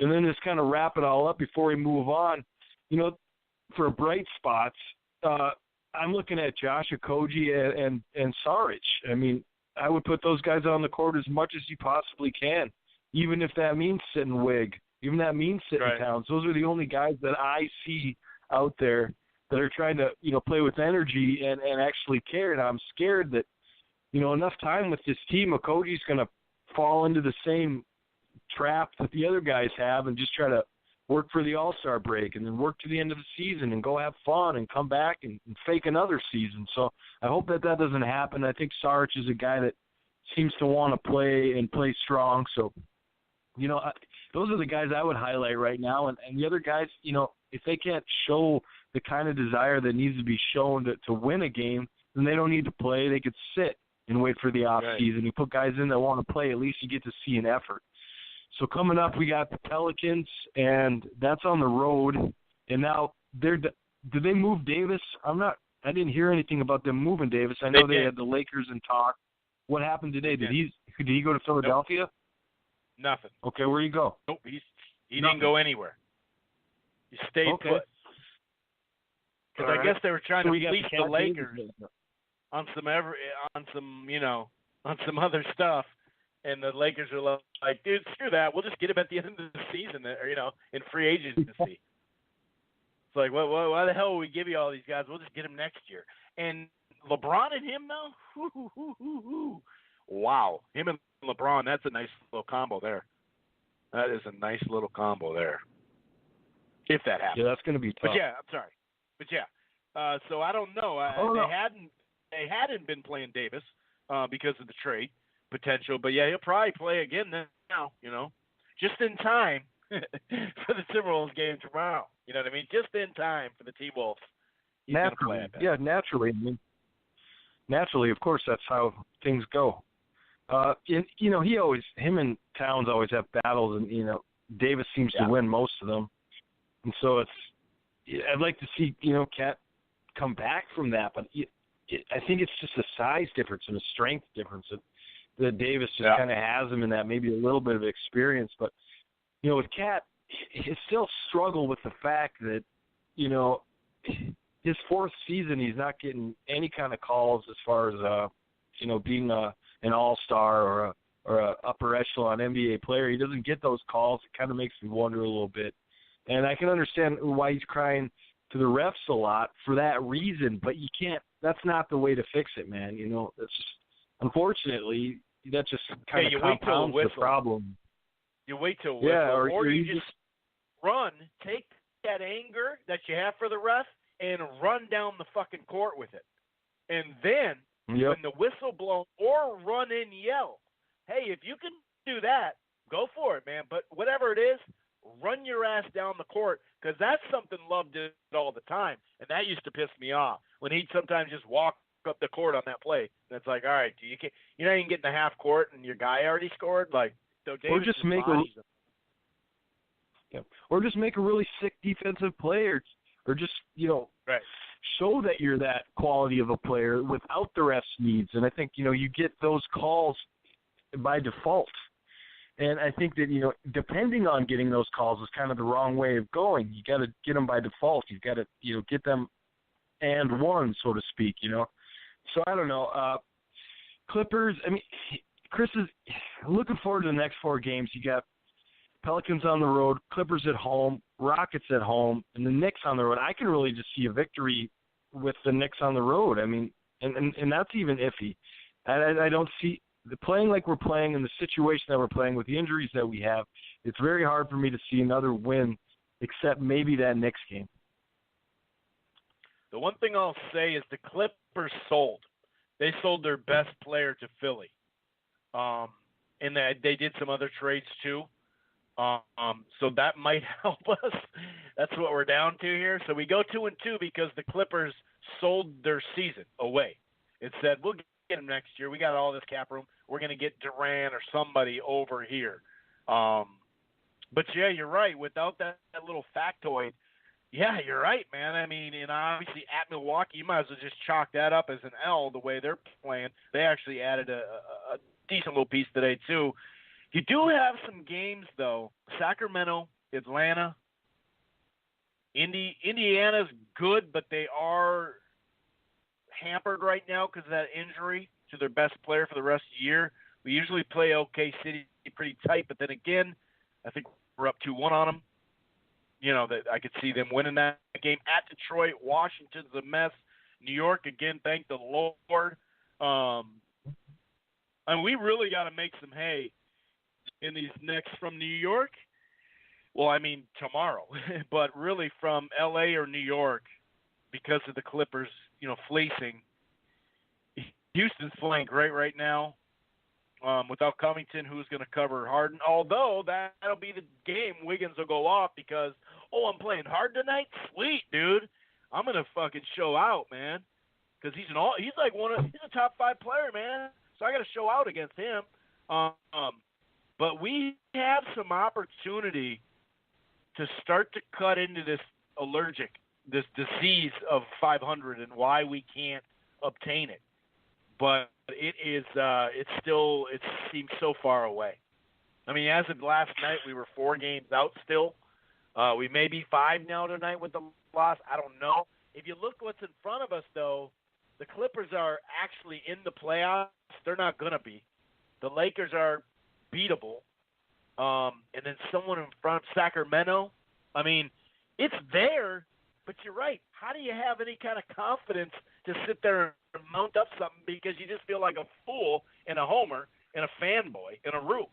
And then just kind of wrap it all up before we move on. For bright spots, I'm looking at Josh Okogie and Saric. I mean, I would put those guys on the court as much as you possibly can, even if that means sitting Wig. Even that means sitting Towns. Those are the only guys that I see out there that are trying to, play with energy and actually care. And I'm scared that, enough time with this team, Okogie's going to fall into the same trap that the other guys have and just try to work for the All-Star break and then work to the end of the season and go have fun and come back and fake another season. So I hope that doesn't happen. I think Saric is a guy that seems to want to play and play strong. So, those are the guys I would highlight right now. And the other guys, if they can't show the kind of desire that needs to be shown to win a game, then they don't need to play. They could sit and wait for the off season. You put guys in that want to play, at least you get to see an effort. So coming up, we got the Pelicans, and that's on the road. And now, did they move Davis? I didn't hear anything about them moving Davis. I know they had the Lakers in talk. What happened today? Did he go to Philadelphia? Nope. Nothing. Okay, where'd he go? Nope, he didn't go anywhere. He stayed put. Because I guess they were trying to fleece the Lakers on some other stuff, and the Lakers are like, dude, screw that. We'll just get him at the end of the season, or in free agency. It's like, why the hell would we give you all these guys? We'll just get him next year. And LeBron and him now, wow, him and LeBron, that's a nice little combo there. That is a nice little combo there. If that happens. Yeah, that's going to be tough. But yeah, I'm sorry. But yeah. So I don't know. They hadn't been playing Davis because of the trade potential. But yeah, he'll probably play again now, just in time for the Timberwolves game tomorrow. You know what I mean? Just in time for the T-Wolves. Naturally. Yeah, naturally. I mean, naturally, of course, that's how things go. Him and Towns always have battles, and Davis seems to win most of them, and so I'd like to see Cat come back from that, but I think it's just a size difference and a strength difference that Davis just kind of has him in that, maybe a little bit of experience. But, with Cat, he still struggle with the fact that, his fourth season, he's not getting any kind of calls as far as, being an all-star or a upper echelon NBA player. He doesn't get those calls. It kind of makes me wonder a little bit. And I can understand why he's crying to the refs a lot for that reason, but you can't. That's not the way to fix it, man. That's just, unfortunately, that just kind of compounds the problem. You wait till whistle, or you just run, take that anger that you have for the ref, and run down the fucking court with it. And then when the whistle blows, or run and yell, hey, if you can do that, go for it, man. But whatever it is, run your ass down the court, because that's something Love did all the time, and that used to piss me off when he'd sometimes just walk up the court on that play. And it's like, all right, you're not even getting the half court, and your guy already scored. Like, so Davis or just make or just make a really sick defensive play, or just show that you're that quality of a player without the refs' needs. And I think you get those calls by default. And I think that, depending on getting those calls is kind of the wrong way of going. You got to get them by default. You've got to, get them and one, so to speak, So I don't know. Clippers, Chris is looking forward to the next 4 games. You got Pelicans on the road, Clippers at home, Rockets at home, and the Knicks on the road. I can really just see a victory with the Knicks on the road. And that's even iffy. I don't see – the playing like we're playing and the situation that we're playing with the injuries that we have, it's very hard for me to see another win except maybe that Knicks game. The one thing I'll say is the Clippers sold. They sold their best player to Philly. And they did some other trades too. So that might help us. That's what we're down to here. So we go 2-2 because the Clippers sold their season away. It said, we'll get him next year. We got all this cap room. We're going to get Durant or somebody over here. But yeah, you're right. Without that little factoid, yeah, you're right, man. And obviously at Milwaukee, you might as well just chalk that up as an L the way they're playing. They actually added a decent little piece today too. You do have some games though. Sacramento, Atlanta, Indiana's good, but they are hampered right now because of that injury to their best player for the rest of the year. We usually play OK City pretty tight, but then again, I think we're up 2-1 on them. That I could see them winning that game. At Detroit, Washington's a mess. New York, again, thank the Lord. We really got to make some hay in these Knicks from New York. Well, tomorrow, but really from L.A. or New York because of the Clippers, fleecing. Houston's playing great right now without Covington, who's going to cover Harden. Although that'll be the game Wiggins will go off because, I'm playing hard tonight? Sweet, dude. I'm going to fucking show out, man. Because he's a top 5 player, man. So I got to show out against him. But we have some opportunity to start to cut into this allergic, this disease of 500 and why we can't obtain it. But it seems so far away. As of last night, we were 4 games out still. We may be 5 now tonight with the loss. I don't know. If you look what's in front of us, though, the Clippers are actually in the playoffs. They're not going to be. The Lakers are beatable. And then someone in front, Sacramento. It's there, but you're right. How do you have any kind of confidence to sit there and mount up something because you just feel like a fool and a homer and a fanboy in a room?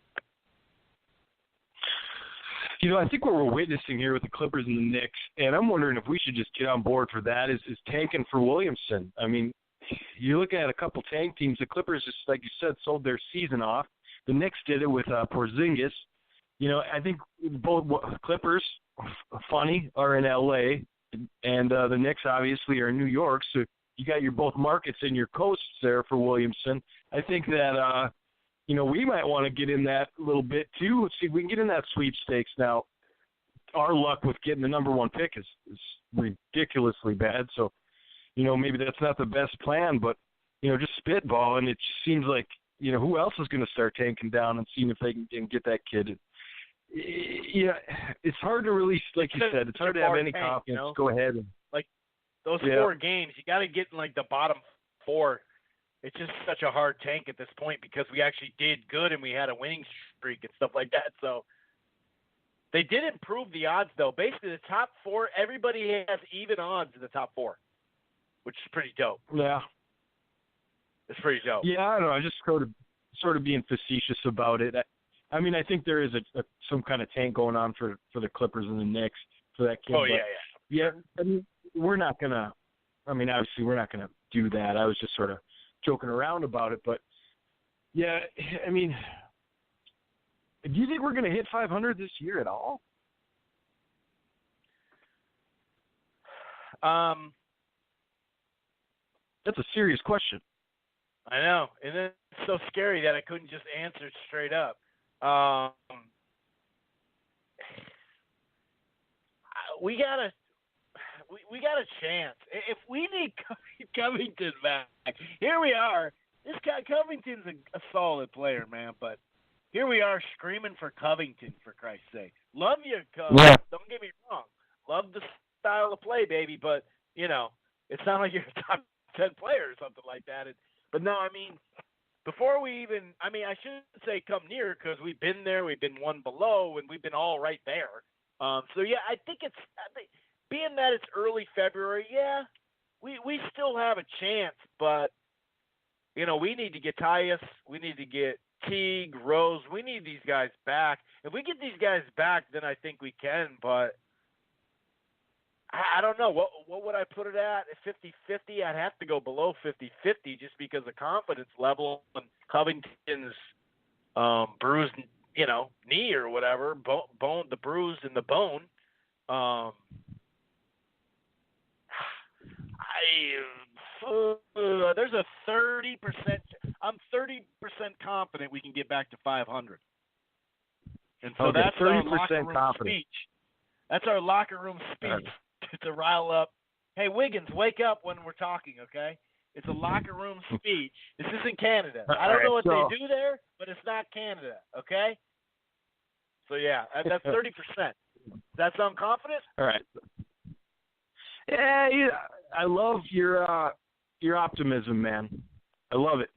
I think what we're witnessing here with the Clippers and the Knicks, and I'm wondering if we should just get on board for that, is tanking for Williamson. You look at a couple tank teams. The Clippers, just like you said, sold their season off. The Knicks did it with Porzingis. I think both Clippers, funny, are in L.A., and the Knicks obviously are in New York, so you got your both markets and your coasts there for Williamson. I think that, we might want to get in that a little bit too. Let's see if we can get in that sweepstakes now. Our luck with getting the number 1 pick is ridiculously bad, so, maybe that's not the best plan, but, just spitball, and it just seems like, who else is going to start tanking down and seeing if they can get that kid? It's hard to really, like you said, it's hard to have any confidence. Go ahead. Like those 4 games, you got to get in like the bottom 4. It's just such a hard tank at this point because we actually did good and we had a winning streak and stuff like that. So they did improve the odds, though. Basically, the top 4, everybody has even odds in the top 4, which is pretty dope. Yeah. It's pretty dope. Yeah, I don't know. I'm just sort of being facetious about it. I mean, I think there is some kind of tank going on for the Clippers and the Knicks for that kid. Oh, but, yeah. I mean, we're not going to – I mean, obviously we're not going to do that. I was just sort of joking around about it. But, yeah, I mean, do you think we're going to hit 500 this year at all? That's a serious question. I know, and then it's so scary that I couldn't just answer it straight up. We got a chance. If we need Covington back, here we are. This guy Covington's a solid player, man, but here we are screaming for Covington, for Christ's sake. Love you, Cov. Yeah. Don't get me wrong. Love the style of play, baby, but, it's not like you're a top 10 player or something like that. But no, I mean, before we even, I shouldn't say come near because we've been there, we've been one below, and we've been all right there. So, yeah, I think being that it's early February, yeah, we still have a chance, but, we need to get Tyus, we need to get Teague, Rose, we need these guys back. If we get these guys back, then I think we can, but I don't know. What would I put it at? 50-50? I'd have to go below 50-50 just because of confidence level and Covington's bruised, knee or whatever, bone, the bruise in the bone. There's a 30%. I'm 30% confident we can get back to 500. And so that's 30% our locker room speech. That's our locker room speech. To rile up, hey, Wiggins, wake up when we're talking, okay? It's a locker room speech. This isn't Canada. I don't know what they do there, but it's not Canada, okay? So, yeah, that's 30%. Does that sound confident? All right. Yeah, I love your optimism, man. I love it.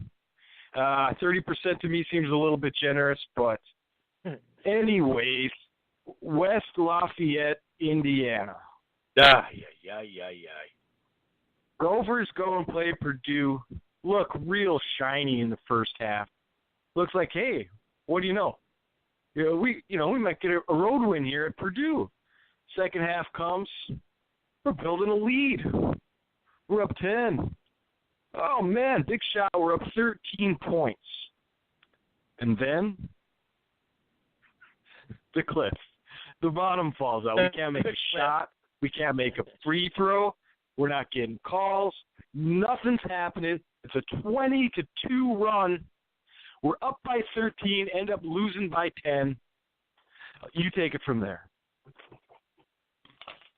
30% to me seems a little bit generous, but anyways, West Lafayette, Indiana. Gophers go and play Purdue. Look real shiny in the first half. Looks like, hey, what do you know? We might get a road win here at Purdue. Second half comes, we're building a lead. We're up 10. Oh man, big shot. We're up 13 points, and then the cliff. The bottom falls out. We can't make a shot. We can't make a free throw. We're not getting calls. Nothing's happening. It's a 20-2 run. We're up by 13, end up losing by 10. You take it from there.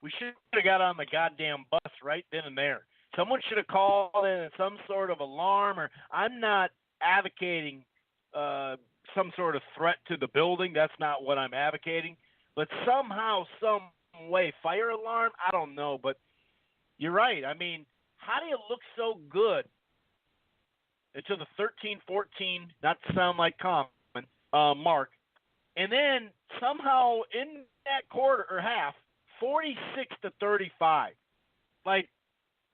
We should have got on the goddamn bus right then and there. Someone should have called in some sort of alarm. Or I'm not advocating some sort of threat to the building. That's not what I'm advocating. But somehow, some way, fire alarm, I don't know. But you're right. I mean, how do you look so good until the 13-14, not to sound like common, mark, and then somehow in that quarter or half, 46-35. Like,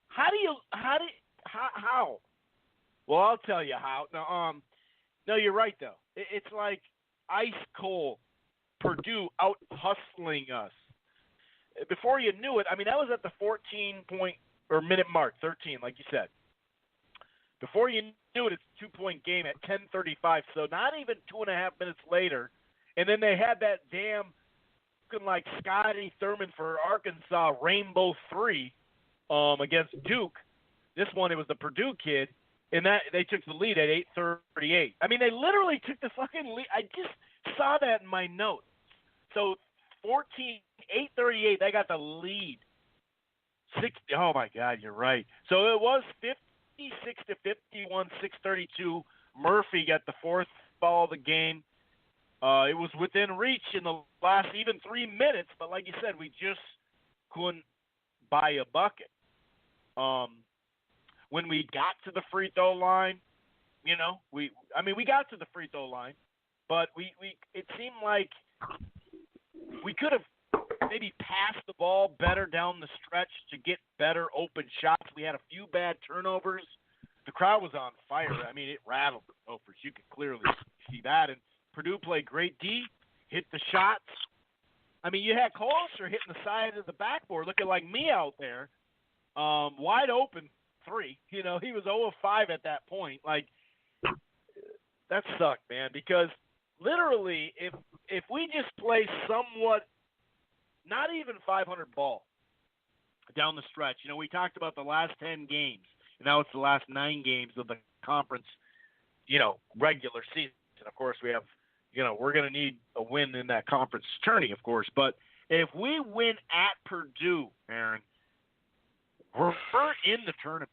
how? Well, I'll tell you how. No, you're right though. It's like ice cold. Purdue out hustling us. Before you knew it, I mean, that was at the 14-point or minute mark, 13, like you said. Before you knew it, it's a 2-point game at 10:35. So not even 2.5 minutes later, and then they had that damn looking like Scotty Thurman for Arkansas Rainbow 3 against Duke. This one, it was the Purdue kid, and that they took the lead at 8:38. I mean, they literally took the fucking lead. I just saw that in my notes. So 8:38, they got the lead. 60. Oh my God, you're right. So it was 56-51, 6:32. Murphy got the fourth ball of the game. It was within reach in the last even 3 minutes, but like you said, we just couldn't buy a bucket. When we got to the free throw line, we got to the free throw line, but it seemed like we could have maybe passed the ball better down the stretch to get better open shots. We had a few bad turnovers. The crowd was on fire. I mean, it rattled the Gophers. You could clearly see that. And Purdue played great D, hit the shots. I mean, you had Closer hitting the side of the backboard, looking like me out there, wide open three. He was 0 of 5 at that point. Like, that sucked, man, because literally if we just play somewhat, not even 500 ball down the stretch. We talked about the last 10 games, and now it's the last 9 games of the conference, regular season. And of course, we have, we're going to need a win in that conference tourney, of course. But if we win at Purdue, Aaron, we're in the tournament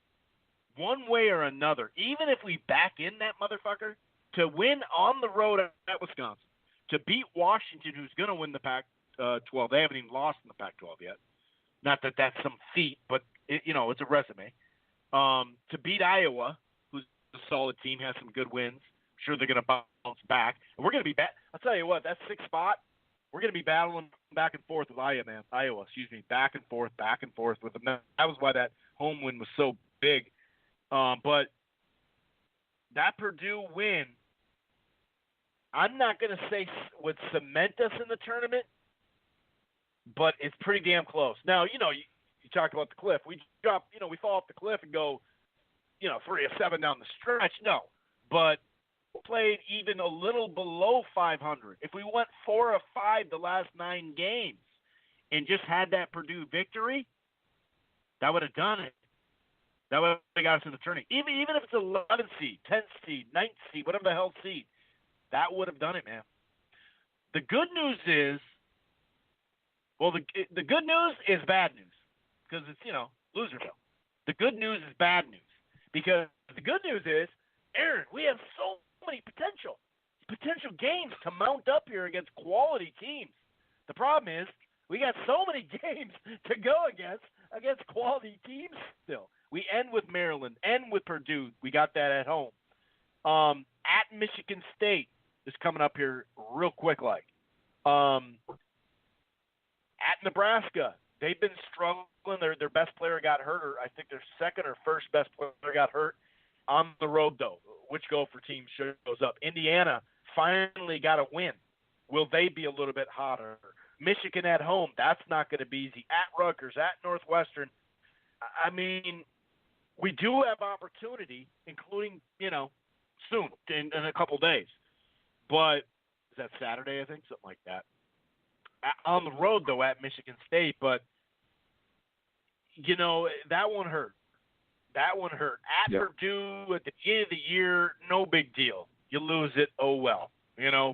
one way or another. Even if we back in that motherfucker, to win on the road at Wisconsin, to beat Washington, who's going to win the Pac-12. They haven't even lost in the Pac-12 yet. Not that that's some feat, but it's a resume. To beat Iowa, who's a solid team, has some good wins. I'm sure they're going to bounce back. And we're going to be I'll tell you what, that 6th spot, we're going to be battling back and forth with Iowa, back and forth with them. That was why that home win was so big. But that Purdue win, I'm not going to say would cement us in the tournament, but it's pretty damn close. Now, you talk about the cliff. We drop, we fall off the cliff and go, 3 of 7 down the stretch. No, but played even a little below 500. If we went 4 of 5 the last 9 games and just had that Purdue victory, that would have done it. That would have got us in the tournament. Even if it's 11th seed, 10th seed, 9th seed, whatever the hell seed, that would have done it, man. The good news is, the good news is bad news because it's, Loserville. The good news is bad news because the good news is, Aaron, we have so many potential games to mount up here against quality teams. The problem is we got so many games to go against quality teams still. We end with Maryland, end with Purdue. We got that at home. At Michigan State is coming up here real quick like. At Nebraska, they've been struggling. Their best player got hurt, or I think their second or first best player got hurt on the road, though. Which Gopher team shows up? Indiana finally got a win. Will they be a little bit hotter? Michigan at home, that's not going to be easy. At Rutgers, at Northwestern. I mean, we do have opportunity, including, soon, in a couple days. But is that Saturday, I think? Something like that. On the road, though, at Michigan State. But, that one hurt. At Purdue, at the end of the year, no big deal. You lose it, oh well.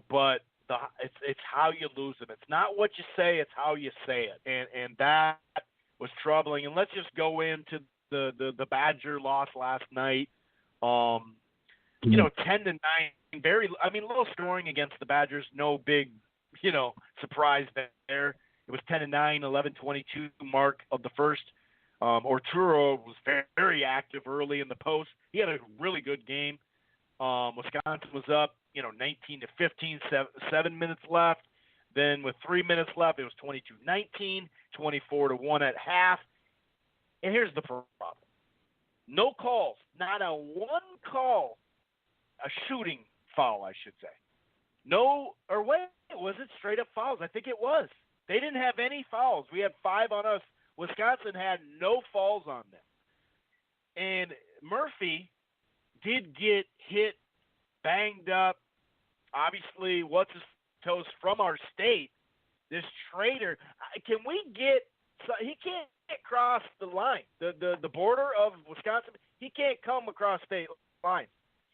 But it's how you lose them. It's not what you say, it's how you say it. And that was troubling. And let's just go into the Badger loss last night. 10-9, low scoring against the Badgers, no big, surprise there. It was 10-9, 11-22 mark of the first. Orturo was very, very active early in the post. He had a really good game. Wisconsin was up, 19-15, 7 minutes left. Then with 3 minutes left, it was 22-19, 24-1 at half. And here's the problem. No calls, not a one call, a shooting foul, I should say. Was it straight up fouls? I think it was. They didn't have any fouls. We had 5 on us. Wisconsin had no fouls on them. And Murphy did get hit, banged up. Obviously, what's-his-toes from our state, this traitor. Can we get – he can't cross the line, the border of Wisconsin. He can't come across state lines.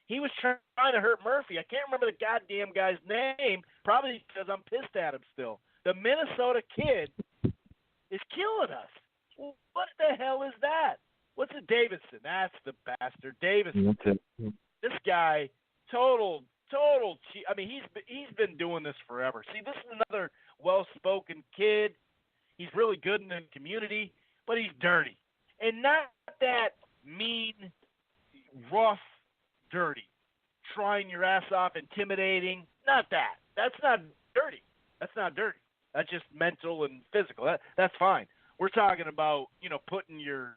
He was trying to hurt Murphy. I can't remember the goddamn guy's name, probably because I'm pissed at him still. The Minnesota kid is killing us. What the hell is that? What's a Davidson? That's the bastard Davidson. This guy, total. I mean, he's been doing this forever. See, this is another well-spoken kid. He's really good in the community, but he's dirty, and not that mean, rough, dirty, trying your ass off, intimidating. Not that. That's not dirty. That's just mental and physical. That's fine. We're talking about, putting your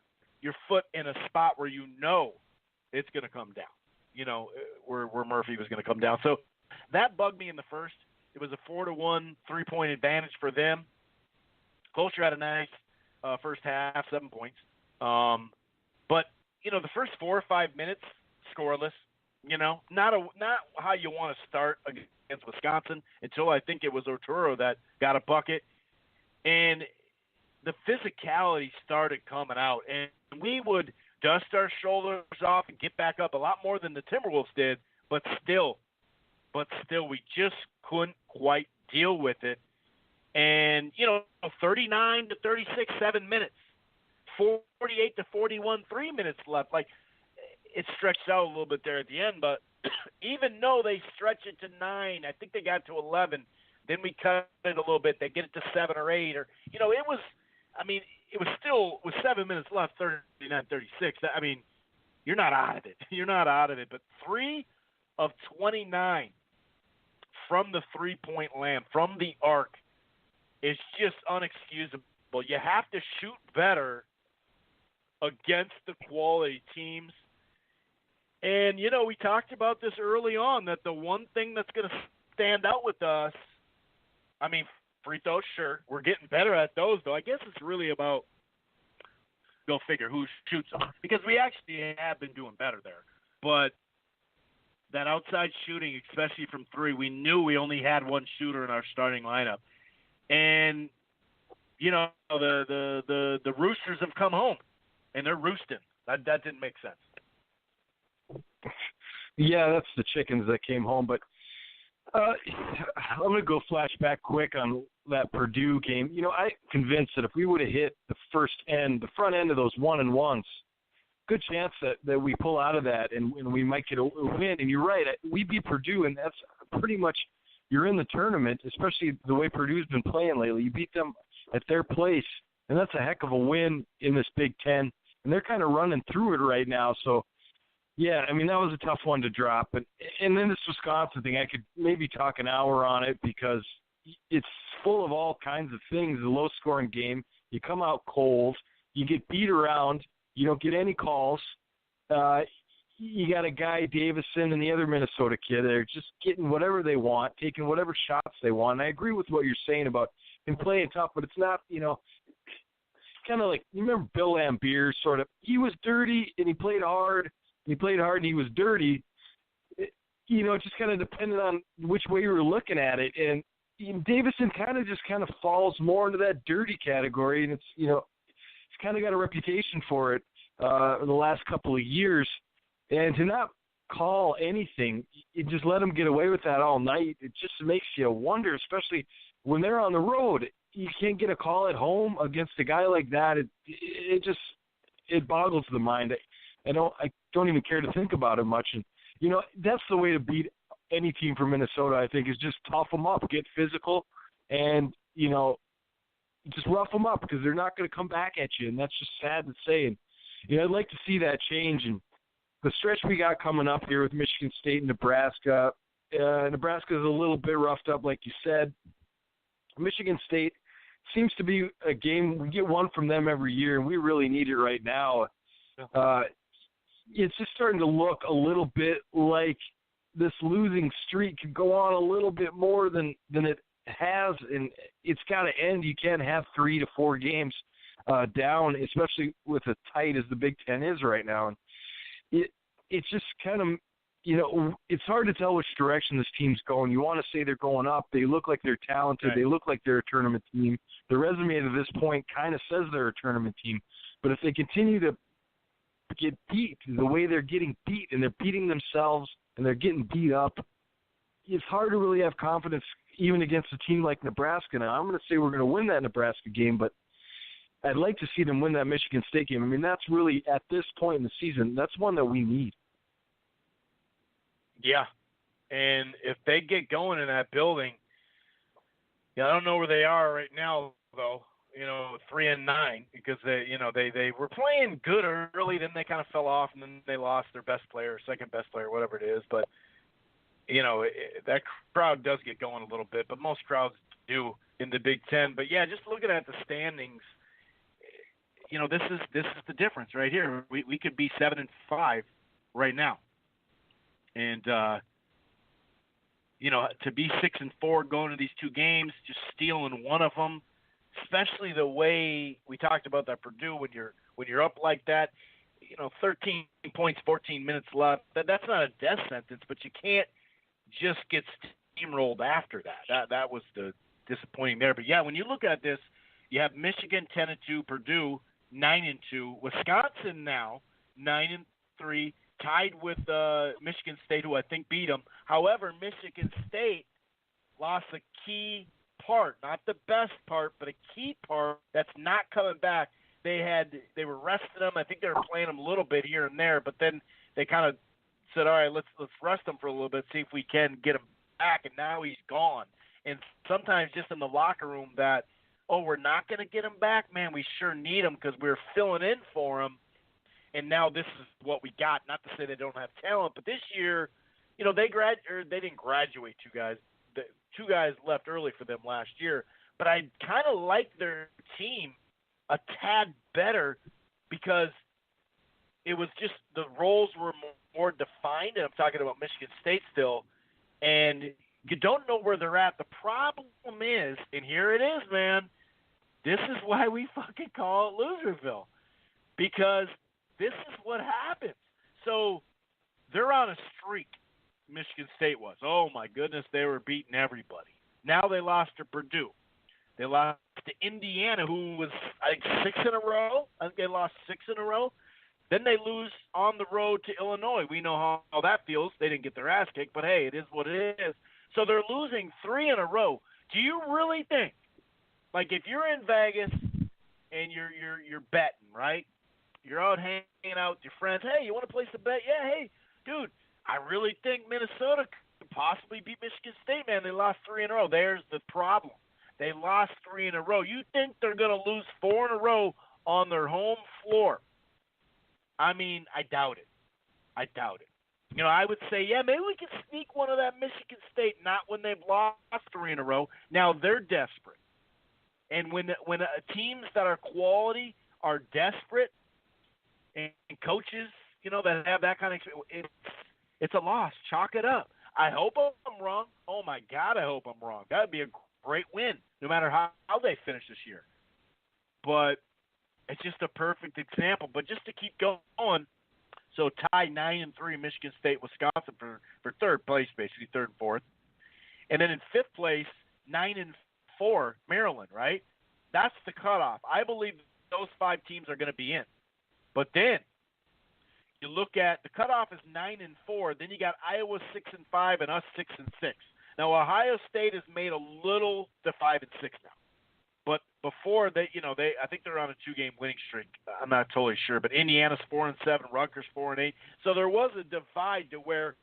foot in a spot where you know it's going to come down, where Murphy was going to come down. So that bugged me in the first. It was a 4-1 3-point advantage for them. Culture had a nice first half, 7 points. But, the first 4 or 5 minutes, scoreless, not how you want to start against Wisconsin until I think it was Otero that got a bucket. And the physicality started coming out, and we would dust our shoulders off and get back up a lot more than the Timberwolves did, but still, we just couldn't quite deal with it. And, 39 to 36, 7 minutes, 48 to 41, 3 minutes left. Like, it stretched out a little bit there at the end, but even though they stretch it to 9, I think they got to 11, then we cut it a little bit. They get it to 7 or 8, or, it was still, with 7 minutes left, 39, 36. I mean, you're not out of it. But 3 of 29 from the 3-point land, from the arc, is just unexcusable. You have to shoot better against the quality teams. And, we talked about this early on, that the one thing that's going to stand out with us, free throws, sure. We're getting better at those, though. I guess it's really about, go figure, who shoots them. Because we actually have been doing better there. But that outside shooting, especially from 3, we knew we only had one shooter in our starting lineup. And, the Roosters have come home, and they're roosting. That didn't make sense. Yeah, that's the chickens that came home. But I'm going to go flashback quick on that Purdue game. I'm convinced that if we would have hit the front end of those 1-and-1s, good chance that we pull out of that and we might get a win. And you're right, we beat Purdue, and that's pretty much, you're in the tournament, especially the way Purdue's been playing lately. You beat them at their place, and that's a heck of a win in this Big Ten. And they're kind of running through it right now. So, yeah, that was a tough one to drop. And then this Wisconsin thing, I could maybe talk an hour on it because it's full of all kinds of things. A low-scoring game. You come out cold. You get beat around. You don't get any calls. You got a guy, Davison, and the other Minnesota kid. They're just getting whatever they want, taking whatever shots they want. And I agree with what you're saying about him playing tough, but it's not, kind of like, you remember Bill Lambier, sort of. He was dirty, and he played hard. And he was dirty. It just kind of depended on which way you were looking at it. And Davison kind of falls more into that dirty category, and it's, he's kind of got a reputation for it in the last couple of years. And to not call anything, you just let them get away with that all night. It just makes you wonder, especially when they're on the road. You can't get a call at home against a guy like that. It boggles the mind. I don't even care to think about it much. And, that's the way to beat any team from Minnesota, I think, is just tough them up, get physical, and, just rough them up because they're not going to come back at you. And that's just sad to say. And, I'd like to see that change. And the stretch we got coming up here with Michigan State and Nebraska, Nebraska is a little bit roughed up, like you said. Michigan State seems to be a game, we get one from them every year, and we really need it right now. It's just starting to look a little bit like this losing streak could go on a little bit more than it has, and it's got to end. You can't have 3 to 4 games down, especially with as tight as the Big Ten is right now. And it's just kind of, it's hard to tell which direction this team's going. You want to say they're going up. They look like they're talented. Right. They look like they're a tournament team. The resume to this point kind of says they're a tournament team. But if they continue to get beat the way they're getting beat, and they're beating themselves and they're getting beat up, it's hard to really have confidence even against a team like Nebraska. Now, I'm going to say we're going to win that Nebraska game, but I'd like to see them win that Michigan State game. I mean, that's really, at this point in the season, that's one that we need. Yeah. And if they get going in that building, I don't know where they are right now, though. 3-9, because they were playing good early, then they kind of fell off, and then they lost their best player, second best player, whatever it is. But that crowd does get going a little bit, but most crowds do in the Big Ten. But yeah, just looking at the standings, this is the difference right here. We could be 7-5 right now, and to be 6-4 going to these two games, just stealing one of them. Especially the way we talked about that Purdue, when you're up like that, 13 points, 14 minutes left. That's not a death sentence, but you can't just get steamrolled after that. That was the disappointing there. But yeah, when you look at this, you have Michigan 10-2, Purdue 9-2, Wisconsin now 9-3, tied with Michigan State, who I think beat them. However, Michigan State lost a key part, not the best part, but a key part that's not coming back. They were resting them. I think they were playing them a little bit here and there, but then they kind of said, all right, let's rest him for a little bit, see if we can get him back, and now he's gone. And sometimes just in the locker room that, we're not going to get him back, man, we sure need him because we're filling in for him, and now this is what we got. Not to say they don't have talent, but this year, they didn't graduate two guys. The two guys left early for them last year, but I kind of like their team a tad better because it was just the roles were more defined, and I'm talking about Michigan State still, and you don't know where they're at. The problem is, and here it is, man, this is why we fucking call it Loserville, because this is what happens. So they're on a streak. Michigan State was. Oh, my goodness, they were beating everybody. Now they lost to Purdue. They lost to Indiana, who was, I think, 6 in a row. I think they lost 6 in a row. Then they lose on the road to Illinois. We know how that feels. They didn't get their ass kicked, but, hey, it is what it is. So they're losing 3 in a row. Do you really think, like, if you're in Vegas and you're betting, right? You're out hanging out with your friends. Hey, you want to place a bet? Yeah, hey, dude. I really think Minnesota could possibly beat Michigan State, man. They lost 3 in a row. There's the problem. They lost 3 in a row. You think they're going to lose 4 in a row on their home floor? I mean, I doubt it. I would say, yeah, maybe we can sneak one of that Michigan State, not when they've lost 3 in a row. Now they're desperate. And when teams that are quality are desperate and coaches, that have that kind of experience, it's a loss. Chalk it up. I hope I'm wrong. Oh, my God, I hope I'm wrong. That would be a great win, no matter how they finish this year. But it's just a perfect example. But just to keep going, so tie 9-3 Michigan State, Wisconsin for third place, basically third and fourth. And then in fifth place, 9-4 Maryland, right? That's the cutoff. I believe those 5 teams are going to be in. But then you look at the cutoff is 9-4. Then you got Iowa 6-5 and us 6-6. Now Ohio State has made a little to 5-6 now, but before they, I think they're on a 2-game winning streak. I'm not totally sure, but Indiana's 4-7, Rutgers 4-8. So there was a divide to where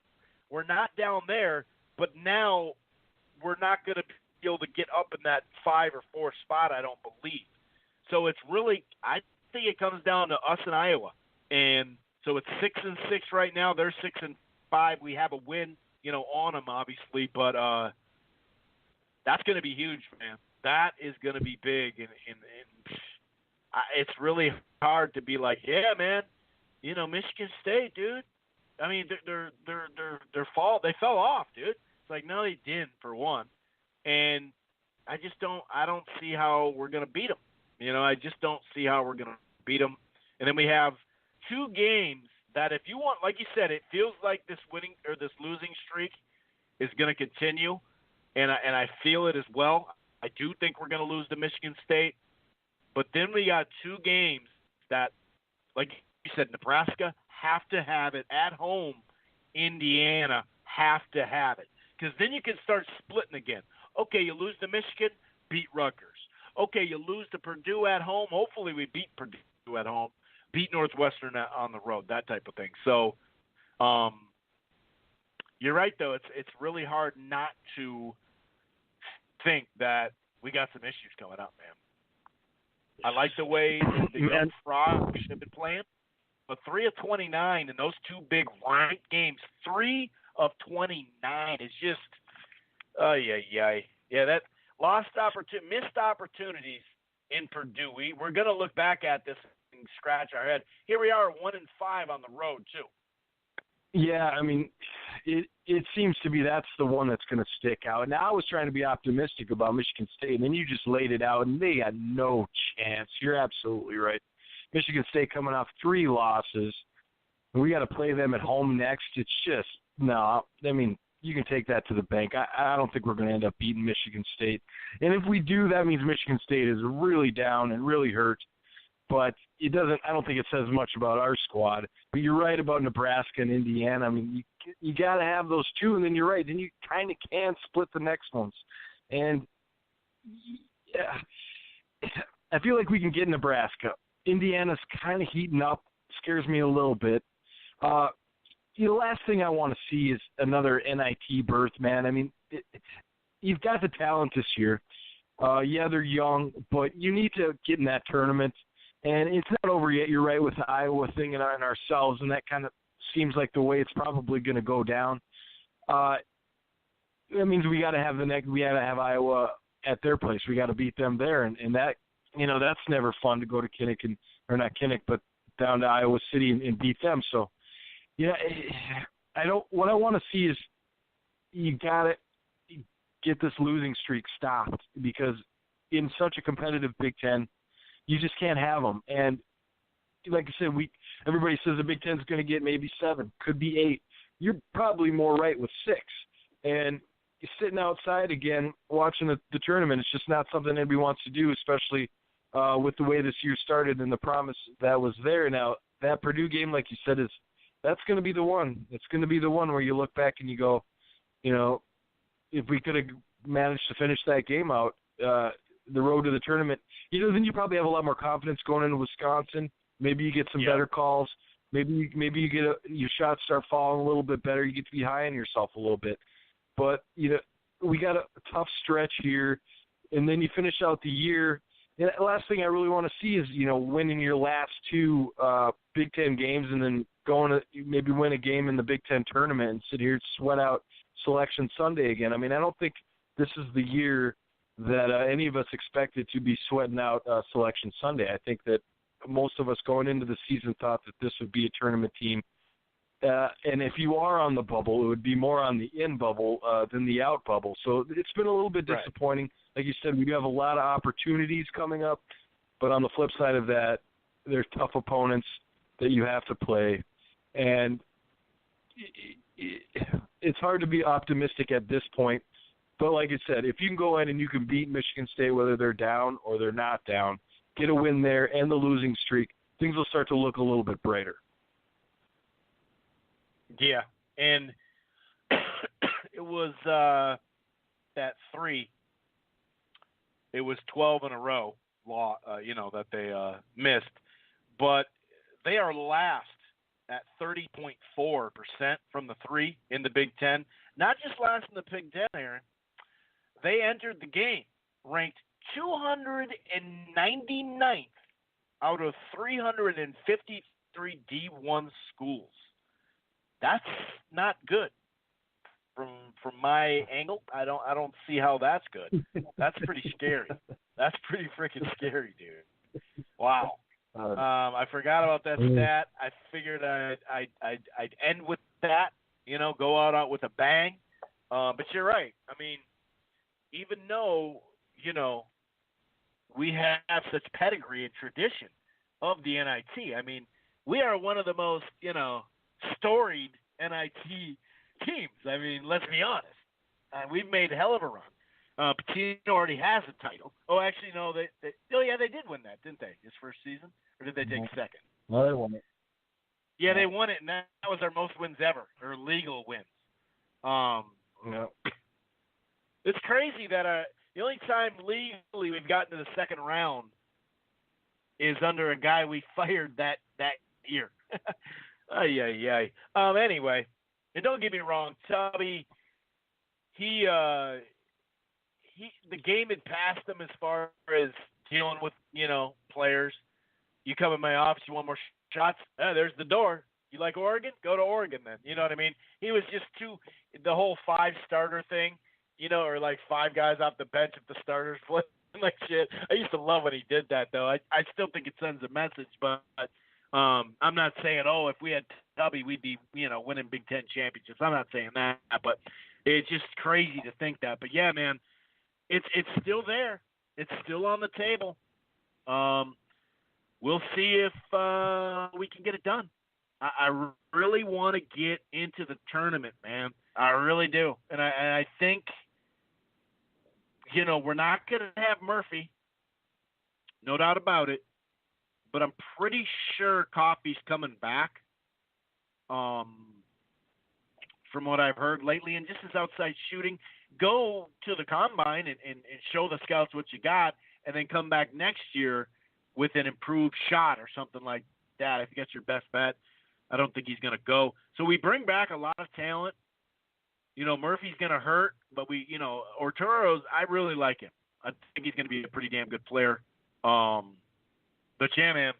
we're not down there, but now we're not going to be able to get up in that 5 or 4 spot. I don't believe. So it's really, I think it comes down to us and Iowa, and so it's 6-6 right now. They're 6-5. We have a win, on them, obviously, but that's going to be huge, man. That is going to be big, and it's really hard to be like, yeah, man, Michigan State, dude. I mean, they fell off, dude. It's like, no, they didn't, for one, and I don't see how we're going to beat them. I just don't see how we're going to beat them, and then we have 2 games that, if you want, like you said, it feels like this losing streak is going to continue, and I feel it as well. I do think we're going to lose to Michigan State, but then we got 2 games that, like you said, Nebraska have to have it at home. Indiana have to have it, because then you can start splitting again. Okay, you lose to Michigan, beat Rutgers. okay, you lose to Purdue at home. Hopefully we beat Purdue at home, beat Northwestern on the road, that type of thing. So you're right, though. It's really hard not to think that we got some issues coming up, man. I like the way the young frogs have been playing, but 3 of 29 in those two big ranked games, 3 of 29 is just, yeah, that missed opportunities in Purdue. We're going to look back at this and scratch our head. Here we are, 1-5 on the road too. Yeah, I mean, it seems to be that's the one that's going to stick out. Now I was trying to be optimistic about Michigan State, and then you just laid it out, and they had no chance. You're absolutely right. Michigan State coming off 3 losses. We got to play them at home next. It's just, no, I mean, you can take that to the bank. I don't think we're going to end up beating Michigan State. And if we do, that means Michigan State is really down and really hurt. But it doesn't. I don't think it says much about our squad. But you're right about Nebraska and Indiana. I mean, you got to have those two, and then you're right. Then you kind of can split the next ones. And yeah, I feel like we can get Nebraska. Indiana's kind of heating up. Scares me a little bit. The last thing I want to see is another NIT berth, man. I mean, you've got the talent this year. Yeah, they're young, but you need to get in that tournament. And it's not over yet. You're right with the Iowa thing and ourselves, and that kind of seems like the way it's probably going to go down. That means we got to have Iowa at their place. We got to beat them there, and that, that's never fun to go to but down to Iowa City and beat them. So, yeah, what I want to see is you got to get this losing streak stopped, because in such a competitive Big Ten, you just can't have them. And like I said, everybody says the Big Ten's going to get maybe 7, could be 8. You're probably more right with 6. And you're sitting outside again watching the tournament. It's just not something anybody wants to do, especially with the way this year started and the promise that was there. Now, that Purdue game, like you said, that's going to be the one. It's going to be the one where you look back and you go, if we could have managed to finish that game out, the road to the tournament, then you probably have a lot more confidence going into Wisconsin. Maybe you get some better calls. Maybe you get your shots start falling a little bit better. You get to be high on yourself a little bit. But we got a tough stretch here, and then you finish out the year. And the last thing I really want to see is winning your last 2 Big Ten games, and then going to maybe win a game in the Big Ten tournament and sit here and sweat out Selection Sunday again. I mean, I don't think this is the year that any of us expected to be sweating out Selection Sunday. I think that most of us going into the season thought that this would be a tournament team. And if you are on the bubble, it would be more on the in bubble than the out bubble. So it's been a little bit disappointing. Right. Like you said, we do have a lot of opportunities coming up, but on the flip side of that, there's tough opponents that you have to play. And it's hard to be optimistic at this point. But like I said, if you can go in and you can beat Michigan State, whether they're down or they're not down, get a win there and the losing streak, things will start to look a little bit brighter. Yeah, and it was that 3. It was 12 in a row, that they missed. But they are last at 30.4% from the 3 in the Big Ten. Not just last in the Big Ten, Aaron. They entered the game ranked 299th out of 353 D1 schools. That's not good. From my angle, I don't see how that's good. That's pretty scary. That's pretty freaking scary, dude. Wow. I forgot about that stat. I figured I'd end with that. Go out with a bang. But you're right. I mean, even though, we have such pedigree and tradition of the NIT, I mean, we are one of the most, storied NIT teams. I mean, let's be honest. We've made a hell of a run. Patino already has a title. Oh, actually, no. They did win that, didn't they, his first season? Or did they take second? No, they won it. Yeah, they won it, and that was our most wins ever, or legal wins. No. It's crazy that The only time legally we've gotten to the second round is under a guy we fired that year. Ay. Anyway, and don't get me wrong, Tubby, the game had passed him as far as dealing with, players. You come in my office, you want more shots? There's the door. You like Oregon? Go to Oregon then. You know what I mean? He was just the whole 5-starter thing, or like 5 guys off the bench if the starters play like shit. I used to love when he did that, though. I still think it sends a message, but I'm not saying, if we had Tubby, we'd be, winning Big Ten championships. I'm not saying that, but it's just crazy to think that. But yeah, man, it's still there. It's still on the table. We'll see if we can get it done. I really want to get into the tournament, man. I really do. And I think, we're not going to have Murphy. No doubt about it. But I'm pretty sure Coffey's coming back. From what I've heard lately, and just as outside shooting, go to the combine and show the scouts what you got, and then come back next year with an improved shot or something like that. If you got your best bet, I don't think he's going to go. So we bring back a lot of talent. Murphy's going to hurt, but Orturo's, I really like him. I think he's going to be a pretty damn good player. But yeah, man,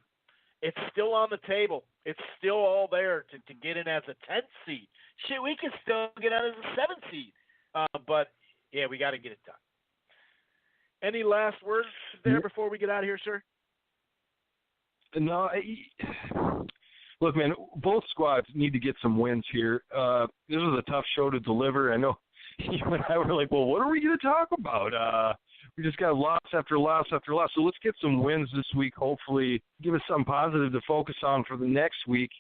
it's still on the table. It's still all there to get in as a 10th seed. Shit, we can still get out as a 7th seed. But yeah, we got to get it done. Any last words there before we get out of here, sir? No, look, man, both squads need to get some wins here. This was a tough show to deliver. I know you and I were like, well, what are we going to talk about? We just got loss after loss after loss. So let's get some wins this week, hopefully give us something positive to focus on for the next week.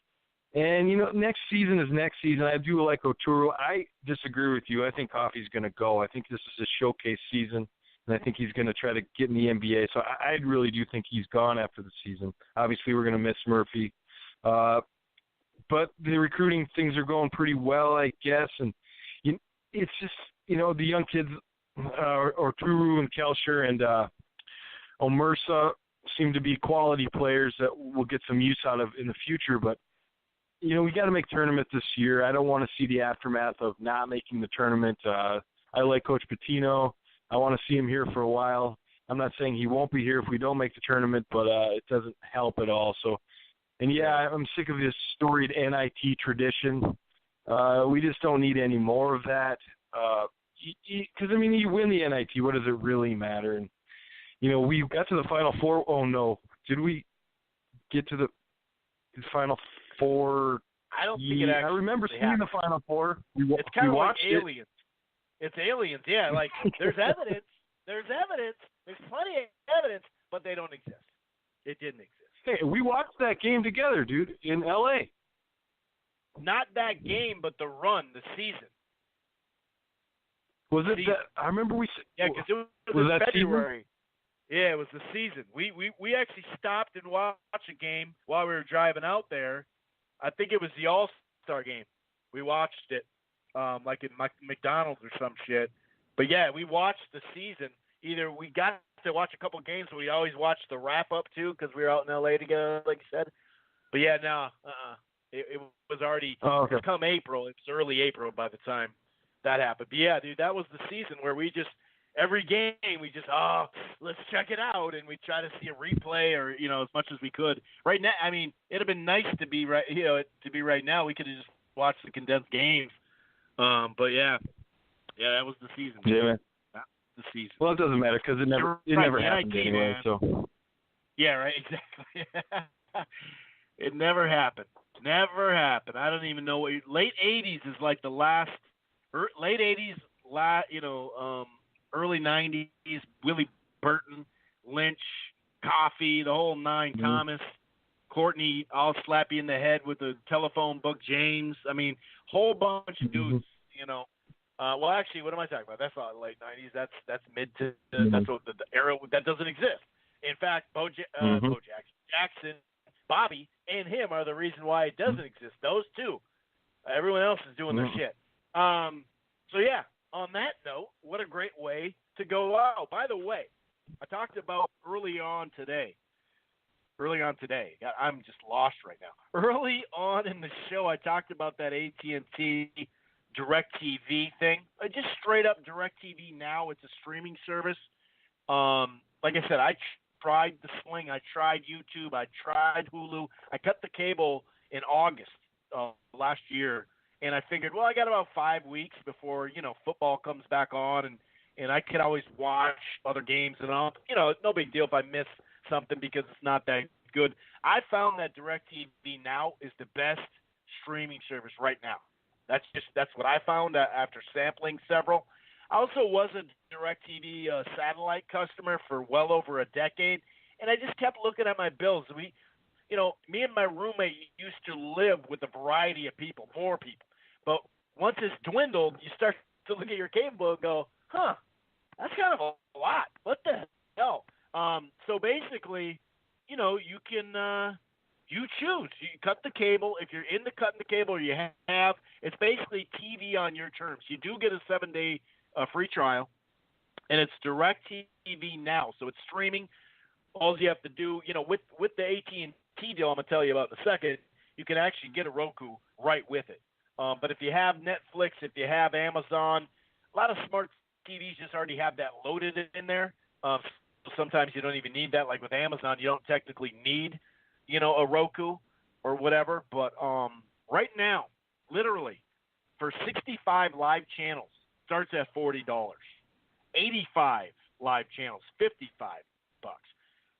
And, next season is next season. I do like Oturo. I disagree with you. I think Coffey's going to go. I think this is a showcase season. And I think he's going to try to get in the NBA. So I really do think he's gone after the season. Obviously, we're going to miss Murphy. But the recruiting things are going pretty well, I guess. And it's just, the young kids, Orturu and Kelcher and Omersa seem to be quality players that we'll get some use out of in the future. But, we got to make tournament this year. I don't want to see the aftermath of not making the tournament. I like Coach Pitino. I want to see him here for a while. I'm not saying he won't be here if we don't make the tournament, but it doesn't help at all. So, and yeah, I'm sick of this storied NIT tradition. We just don't need any more of that. Because, you win the NIT, what does it really matter? And, we got to the Final Four. Oh, no. Did we get to the Final Four? I don't think it actually I remember seeing the Final Four. It's kind of like Aliens. It's Aliens, yeah. Like, there's evidence. There's evidence. There's plenty of evidence, but they don't exist. It didn't exist. Hey, we watched that game together, dude, in L.A. Not that game, but the run, the season. Was it that? I remember we. Yeah, because it was in February. Season? Yeah, it was the season. We actually stopped and watched a game while we were driving out there. I think it was the All-Star game. We watched it, like in McDonald's or some shit. But yeah, we watched the season. Either we got to watch a couple games, but we always watched the wrap-up too because we were out in L.A. together, like you said. But yeah, no, It was already come April. It was early April by the time that happened. But yeah, dude, that was the season where we just every game we just let's check it out, and we try to see a replay or as much as we could. Right now, it'd have been nice to be right now. We could have just watched the condensed games. But yeah, that was the season. Yeah, man. That was the season. Well, it doesn't matter because it never happened anyway. Man. So. Yeah, right. Exactly. It never happened. Never happened. I don't even know what late '80s is like the last. Late '80s, early '90s. Willie Burton, Lynch, Coffey, the whole nine. Mm-hmm. Thomas, Courtney, all slap you in the head with the telephone book. James. Whole bunch of dudes. Well, actually, what am I talking about? That's not late '90s. That's mid to. That's what the era that doesn't exist. In fact, Bo Jackson, Bobby, and him are the reason why it doesn't exist. Those two. Everyone else is doing their shit. So yeah, on that note, what a great way to go out. By the way, I talked about early on today. I'm just lost right now. Early on in the show, I talked about that AT&T DirecTV thing. Just straight up DirecTV Now. It's a streaming service. Like I said, I tried the Sling. I tried YouTube. I tried Hulu. I cut the cable in August last year, and I figured, well, I got about 5 weeks before, football comes back on, and I could always watch other games and all. No big deal if I miss something because it's not that good. I found that DirecTV Now is the best streaming service right now. That's what I found after sampling several. I also was a DirecTV satellite customer for well over a decade, and I just kept looking at my bills. Me and my roommate used to live with a variety of people, more people. But once it's dwindled, you start to look at your cable bill and go, that's kind of a lot. What the hell? So basically, you can you choose. You cut the cable. If you're into cutting the cable, you have. It's basically TV on your terms. You do get a 7-day free trial, and it's DirecTV Now. So it's streaming. All you have to do, with the AT&T deal I'm going to tell you about in a second, you can actually get a Roku right with it. But if you have Netflix, if you have Amazon, a lot of smart TVs just already have that loaded in there. Sometimes you don't even need that. Like with Amazon, you don't technically need, a Roku or whatever. But right now, literally, for 65 live channels, starts at $40. 85 live channels, $55.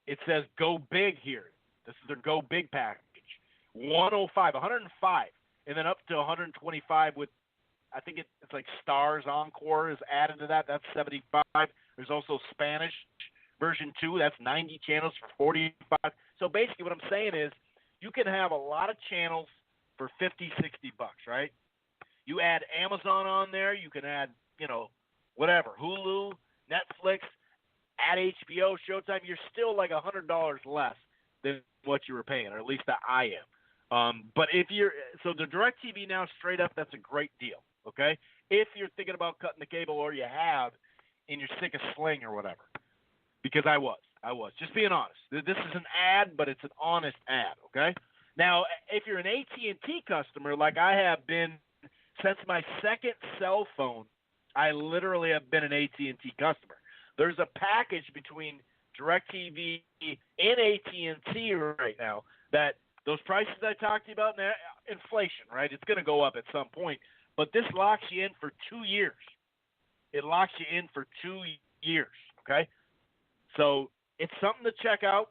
It says go big here. This is their go big package. 105, and then up to 125 with, I think it's like Stars Encore is added to that. That's 75. There's also Spanish version 2. That's 90 channels for 45. So basically what I'm saying is you can have a lot of channels for $50, $60, right? You add Amazon on there. You can add, whatever, Hulu, Netflix, add HBO, Showtime. You're still like $100 less than what you were paying, or at least that I am. But so the DirecTV Now straight up, that's a great deal, okay? If you're thinking about cutting the cable or you have, and you're sick of Sling or whatever, because I was. Just being honest. This is an ad, but it's an honest ad, okay? Now, if you're an AT&T customer, like I have been since my second cell phone, I literally have been an AT&T customer. There's a package between DirecTV and AT&T right now that those prices I talked to you about, now, inflation, right? It's going to go up at some point. But this locks you in for 2 years. It locks you in for 2 years, okay? So it's something to check out.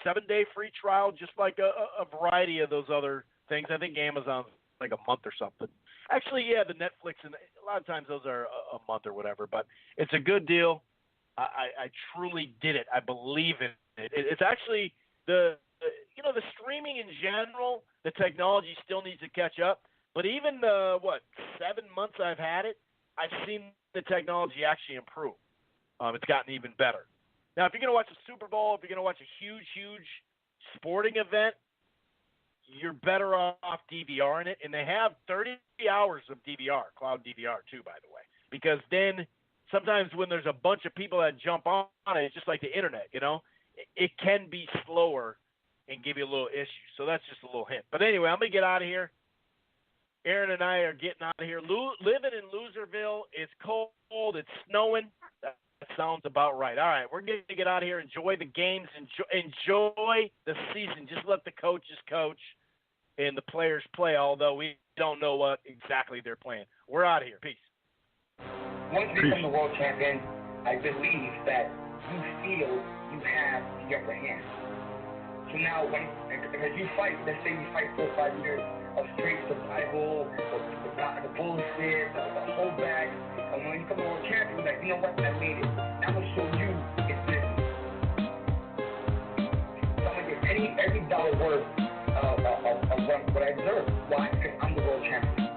7-day free trial, just like a variety of those other things. I think Amazon's like a month or something. Actually, yeah, the Netflix, and a lot of times those are a month or whatever. But it's a good deal. I truly did it. I believe in it. It's actually the streaming in general, the technology still needs to catch up. But even the, 7 months I've had it, I've seen the technology actually improve. It's gotten even better. Now, if you're going to watch a Super Bowl, if you're going to watch a huge, huge sporting event, you're better off DVRing it. And they have 30 hours of DVR, cloud DVR too, by the way. Because then sometimes when there's a bunch of people that jump on it, it's just like the internet, it can be slower and give you a little issue. So that's just a little hint. But anyway, I'm going to get out of here. Aaron and I are getting out of here. Living in Loserville. It's cold. It's snowing. That sounds about right. All right, we're going to get out of here. Enjoy the games. Enjoy the season. Just let the coaches coach and the players play, although we don't know what exactly they're playing. We're out of here. Peace. Once you become the world champion, I believe that you feel you have the upper hand. So now, as you fight, let's say you fight 4 or 5 years of straight survival, the bullshit, the holdback, and when you become the world champion, you're like, you know what, I made it. I'm going to show you it's this. So I'm going to get every dollar worth of what I deserve. Why? Because I'm the world champion.